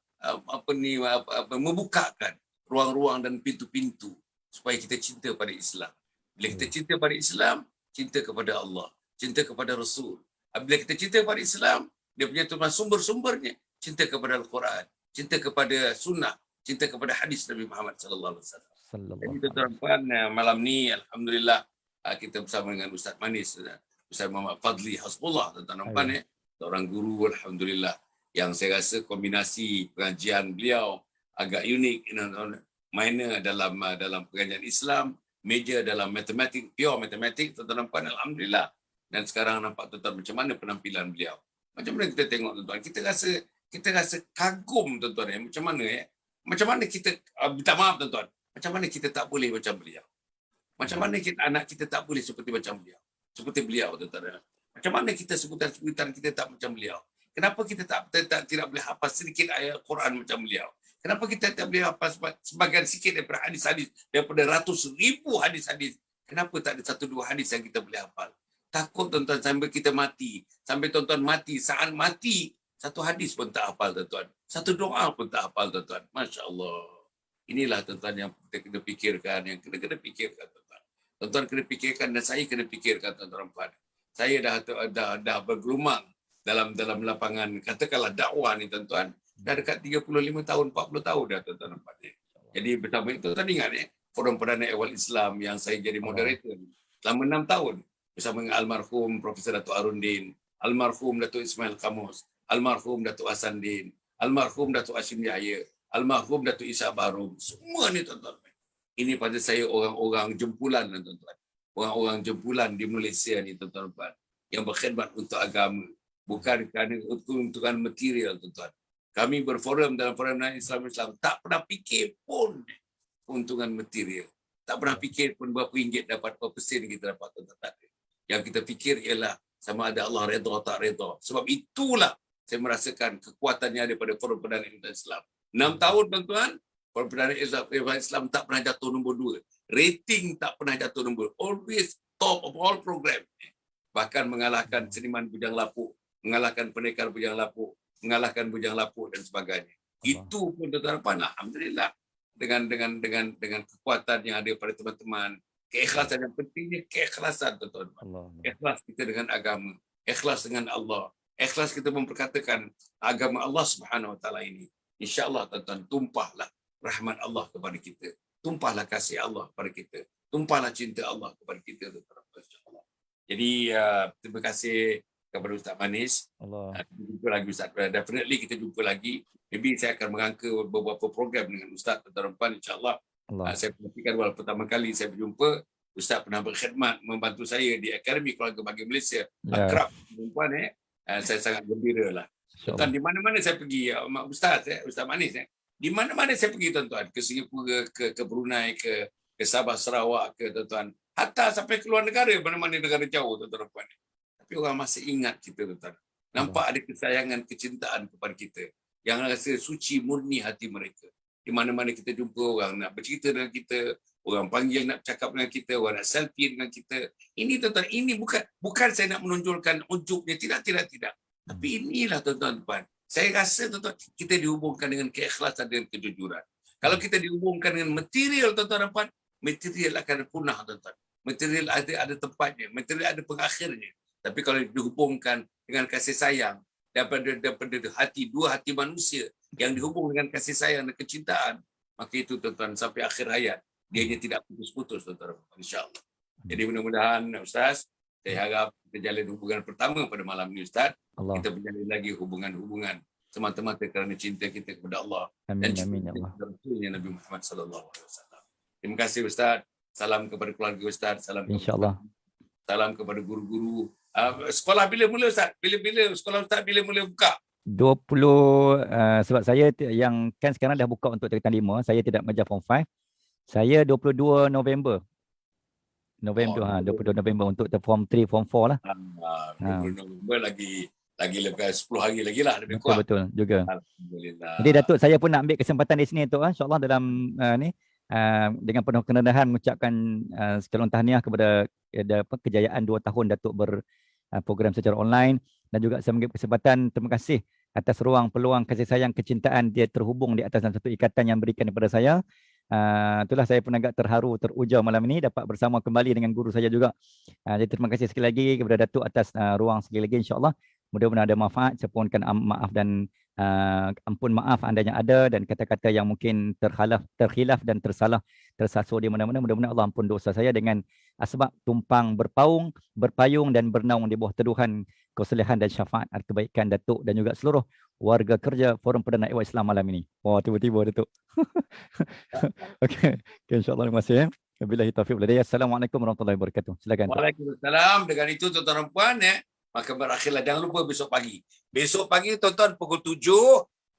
membukakan ruang-ruang dan pintu-pintu supaya kita cinta pada Islam. Bila kita cinta pada Islam, cinta kepada Allah, cinta kepada Rasul. Bila kita cinta kepada Islam, dia punya sumber-sumbernya, cinta kepada Al-Quran, cinta kepada Sunnah, cinta kepada hadis Nabi Muhammad sallallahu alaihi wasallam. Jadi tuan-tuan, malam ni alhamdulillah kita bersama dengan Ustaz Manis, Ustaz Muhammad Fadli Hasbullah, tuan-tuan, seorang guru alhamdulillah yang saya rasa kombinasi pengajian beliau agak unik, minor dalam pengajian Islam, major dalam matematik, pure matematik, tuan-tuan, alhamdulillah. Dan sekarang nampak tuan-tuan macam mana penampilan beliau. Macam mana kita tengok tuan-tuan, kita rasa kagum tuan-tuan, macam mana kita minta maaf tuan-tuan, macam mana kita tak boleh macam beliau. Macam mana anak kita tak boleh seperti beliau tuan-tuan. Macam mana kita sebutan kita tak macam beliau. Kenapa kita tidak boleh hafal sedikit ayat Quran macam beliau? Kenapa kita tak boleh hafal sebagian sikit daripada hadis-hadis, daripada ratus ribu hadis-hadis? Kenapa tak ada 1-2 hadis yang kita boleh hafal? Takut tuan-tuan sampai kita mati. Sampai tuan-tuan mati, saat mati, satu hadis pun tak hafal tuan-tuan. Satu doa pun tak hafal tuan-tuan. Masya Allah. Inilah tuan-tuan yang kita kena fikirkan, yang kena fikirkan tuan-tuan. Tuan-tuan kena fikirkan dan saya kena fikirkan tuan-tuan. Saya dah bergelumang dalam lapangan, katakanlah dakwah ni tuan-tuan. Dah dekat 35 tahun, 40 tahun dah tuan-tuan. Jadi bersama itu tuan ingat Forum Perdana Ehwal Islam yang saya jadi moderator selama 6 tahun. Bersama dengan almarhum Profesor Datuk Arundin, almarhum Datuk Ismail Kamus, almarhum Datuk Hasan Din, almarhum Datuk Hashim Yahya, almarhum Datuk Isa Barum. Semua ni tuan-tuan. Ini pada saya orang-orang jempulan tuan-tuan. Orang-orang jempulan di Malaysia ni tuan-tuan yang berkhidmat untuk agama, bukan kerana keuntungan material tuan-tuan. Kami berforum dalam Forum Islam tak pernah fikir pun keuntungan material. Tak pernah fikir pun berapa ringgit dapat, berapa sen kita dapat tuan-tuan. Yang kita fikir ialah sama ada Allah redha atau tak redha. Sebab itulah saya merasakan kekuatannya daripada Forum Perdana Islam. 6 tahun tuan-tuan, Forum Perdana Islam tak pernah jatuh nombor 2. Rating tak pernah jatuh nombor. Always top of all program. Bahkan mengalahkan Seniman Bujang Lapuk, mengalahkan Pendekar Bujang Lapuk, mengalahkan Bujang Lapuk dan sebagainya. Itu pun tuan-tuan, alhamdulillah dengan kekuatan yang ada pada teman-teman. Keikhlasan yang pentingnya, keikhlasan tuan-tuan. Ikhlas kita dengan agama, ikhlas dengan Allah, ikhlas kita memperkatakan agama Allah Subhanahu Wa Taala ini. Insya-Allah tuan-tuan, tumpahlah rahmat Allah kepada kita, tumpahlah kasih Allah kepada kita, tumpahlah cinta Allah kepada kita tuan-tuan. Insya-Allah. Jadi terima kasih kepada Ustaz Manis. Kita jumpa lagi Ustaz. Definitely kita jumpa lagi. Maybe saya akan mengangka beberapa program dengan Ustaz tuan-tuan, insya-Allah. Saya perhatikan walaupun pertama kali saya berjumpa, Ustaz pernah berkhidmat membantu saya di Akademi Keluarga Bagi Malaysia. Akrab perempuan saya sangat gembira lah. Tuan, di mana-mana saya pergi, Ustaz Manis, di mana-mana saya pergi tuan-tuan, ke Singapura, ke Brunei, ke Sabah Sarawak, ke tuan-tuan, hatta sampai ke luar negara, mana-mana negara jauh tuan-tuan. Tapi orang masih ingat kita tuan-tuan. Nampak ada kesayangan, kecintaan kepada kita yang rasa suci murni hati mereka. Di mana-mana kita jumpa orang nak bercerita dengan kita, orang panggil nak cakap dengan kita, orang nak selfie dengan kita. Ini tuan-tuan, ini bukan saya nak menonjolkan ujubnya, tidak. Tapi inilah tuan-tuan. Saya rasa tuan-tuan, kita dihubungkan dengan keikhlasan dan kejujuran. Kalau kita dihubungkan dengan material tuan-tuan, material akan punah tuan-tuan. Material ada tempatnya, material ada pengakhirnya. Tapi kalau dihubungkan dengan kasih sayang, daripada hati, dua hati manusia yang dihubung dengan kasih sayang dan kecintaan, maka itu tuan-tuan sampai akhir hayat dianya tidak putus-putus tuan-tuan, insya-Allah. Jadi mudah-mudahan Ustaz, saya harap kita jalin hubungan pertama pada malam ini Ustaz. Kita berjalin lagi hubungan-hubungan semata-mata kerana cinta kita kepada Allah dan cinta kepada Rasulnya Nabi Muhammad sallallahu alaihi wasallam. Terima kasih Ustaz. Salam kepada keluarga Ustaz, salam insya-Allah. Salam kepada guru-guru. Sekolah bila mula Ustaz? Bila sekolah Ustaz bila mula buka? 20 sebab saya yang kan sekarang dah buka untuk tingkatan 5, saya tidak mengajar form 5. Saya 22 November. 22 November untuk form 3, form 4 lah. 22 November lagi lebih 10 hari lagi lah lebih kurang. Betul juga. Alhamdulillah. Jadi Datuk, saya pun nak ambil kesempatan di sini untuk insya-Allah dalam dengan penuh kerendahan mengucapkan sekelon tahniah kepada kejayaan 2 tahun Datuk berprogram secara online, dan juga saya mengambil kesempatan terima kasih atas ruang peluang kasih sayang kecintaan dia terhubung di atas satu ikatan yang berikan kepada saya. Itulah saya pun agak terharu, teruja malam ini dapat bersama kembali dengan guru saya juga. Jadi terima kasih sekali lagi kepada Datuk atas ruang sekali lagi, insya-Allah. Mudah-mudahan ada manfaat. Saya mohonkan maaf dan ampun maaf andainya ada dan kata-kata yang mungkin terkhilaf dan tersasar di mana-mana. Mudah-mudahan Allah ampun dosa saya dengan sebab tumpang berpayung dan bernaung di bawah teduhan kesalehan dan syafaat kebaikan Datuk dan juga seluruh warga kerja Forum Perdana Ehwal Islam malam ini. Wah, tiba-tiba Datuk. Okey, insya-Allah terima kasih. Wabillahi taufiq wal hidayah. Assalamualaikum warahmatullahi wabarakatuh. Silakan. Waalaikumsalam. Dengan itu tuan-tuan dan puan maka berakhirlah. Jangan lupa besok pagi. Besok pagi tuan-tuan pukul 7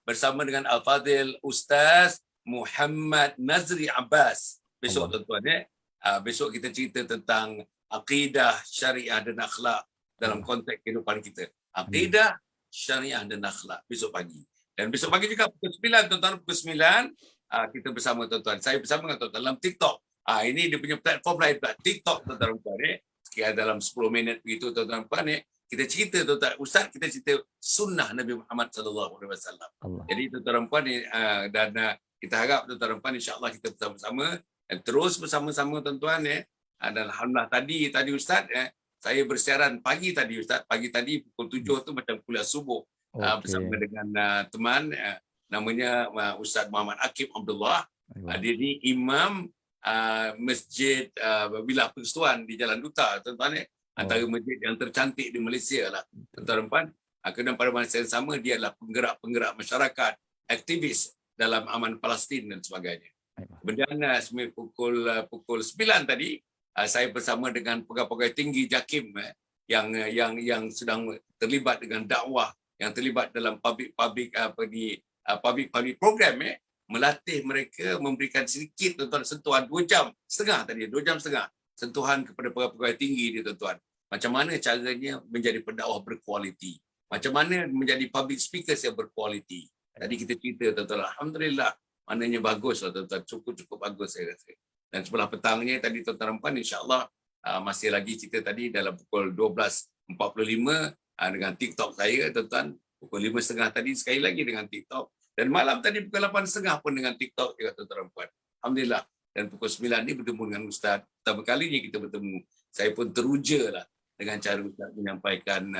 bersama dengan Al-Fadhil Ustaz Muhammad Nazri Abbas. Besok tuan-tuan besok kita cerita tentang akidah, syariah dan akhlak dalam konteks kehidupan kita. Akidah, syariah dan akhlak besok pagi. Dan besok pagi juga pukul 9 tuan-tuan, pukul 9 kita bersama tuan-tuan. Saya bersama dengan tuan-tuan dalam TikTok. Ini dia punya platform lain pula, TikTok tuan-tuan. kira dalam 10 minit begitu tuan-tuan puan kita cerita tuan-tuan ustaz, kita cerita sunnah Nabi Muhammad sallallahu alaihi wasallam. Jadi tuan-tuan puan dan kita harap tuan-tuan puan insya-Allah kita bersama-sama dan terus bersama-sama tuan-tuan dan alhamdulillah tadi ustaz saya bersiaran pagi tadi ustaz, pagi tadi pukul 7 tu macam kuliah subuh bersama dengan teman namanya Ustaz Muhammad Akib Abdullah. Dia ni imam masjid Bilah Persatuan di Jalan Duta tuan-tuan antara masjid yang tercantik di Malaysia lah tuan-tuan. Kemudian pada masa yang sama dia adalah penggerak masyarakat, aktivis dalam aman Palestin dan sebagainya. Kemudian pukul 9 tadi saya bersama dengan pegawai tinggi JAKIM yang sedang terlibat dengan dakwah, yang terlibat dalam public program melatih mereka, memberikan sedikit tuan-tuan sentuhan 2 jam setengah sentuhan kepada pegawai tinggi dia tuan-tuan. Macam mana caranya menjadi pendakwah berkualiti, macam mana menjadi public speakers yang berkualiti. Tadi kita cerita tuan-tuan, alhamdulillah maknanya baguslah tuan-tuan, cukup bagus saya rasa. Dan sebelah petangnya tadi tuan-tuan puan insya-Allah masih lagi cerita tadi dalam pukul 12.45 dengan TikTok saya tuan-tuan, pukul 5.30 tadi sekali lagi dengan TikTok, dan malam tadi pukul 8.30 pun dengan TikTok juga tuan-tuan puan. Alhamdulillah. Dan pukul 9 ni bertemu dengan Ustaz. Pertama kalinya kita bertemu. Saya pun teruja lah dengan cara Ustaz menyampaikan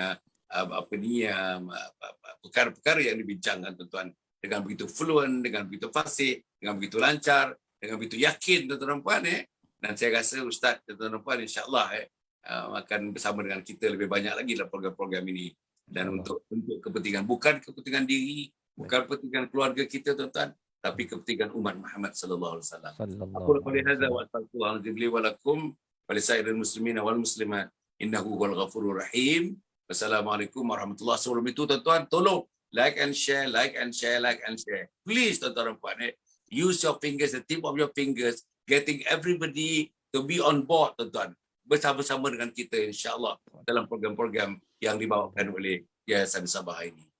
perkara-perkara yang dibincangkan tuan-tuan. Dengan begitu fluent, dengan begitu fasih, dengan begitu lancar, dengan begitu yakin tuan-tuan puan. Dan saya rasa Ustaz tuan-tuan puan insya-Allah akan bersama dengan kita lebih banyak lagi dalam program-program ini. Dan untuk kepentingan, bukan kepentingan diri, bukan kepentingan keluarga kita tuan-tuan, tapi kepentingan umat Muhammad sallallahu alaihi wasallam. Aku qul hadza wa astaghfirullah li wa lakum wa li sairil muslimina wal muslimat innahu huwal ghafurur rahim. Wassalamualaikum warahmatullahi wabarakatuh. Sebelum itu tuan-tuan tolong like and share. Please tuan-tuan puan, use your fingers, the tip of your fingers, getting everybody to be on board tuan-tuan. Bersama-sama dengan kita insya-Allah dalam program-program yang dibawakan oleh Yayasan Sabah ini.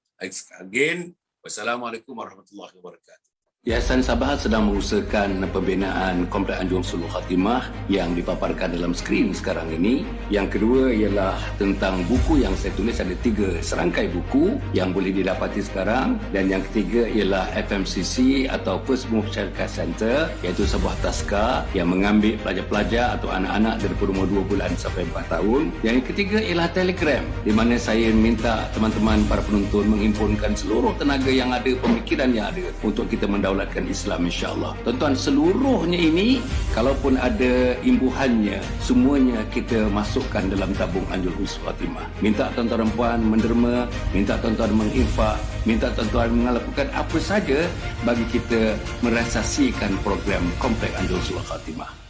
Again, wassalamualaikum warahmatullahi wabarakatuh. Yayasan Sabah sedang mengusahakan pembinaan Komplek Anjung Sulul Khatimah yang dipaparkan dalam skrin sekarang ini. Yang kedua ialah tentang buku yang saya tulis, ada 3 serangkai buku yang boleh didapati sekarang. Dan yang ketiga ialah FMCC atau First Move Childcare Center, iaitu sebuah taska yang mengambil pelajar-pelajar atau anak-anak daripada umur 2 bulan sampai 4 tahun. Yang ketiga ialah Telegram, di mana saya minta teman-teman para penonton menghimpunkan seluruh tenaga yang ada, pemikiran yang ada untuk kita mendahulukan Islam insya-Allah. Tuan-tuan, seluruhnya ini kalaupun ada imbuhannya, semuanya kita masukkan dalam tabung Anjul Husnul Khatimah. Minta tuan-tuan dan puan menderma, minta tuan-tuan menginfak, minta tuan-tuan melakukan apa saja bagi kita merasasikan program Komplek Anjul Husnul Khatimah.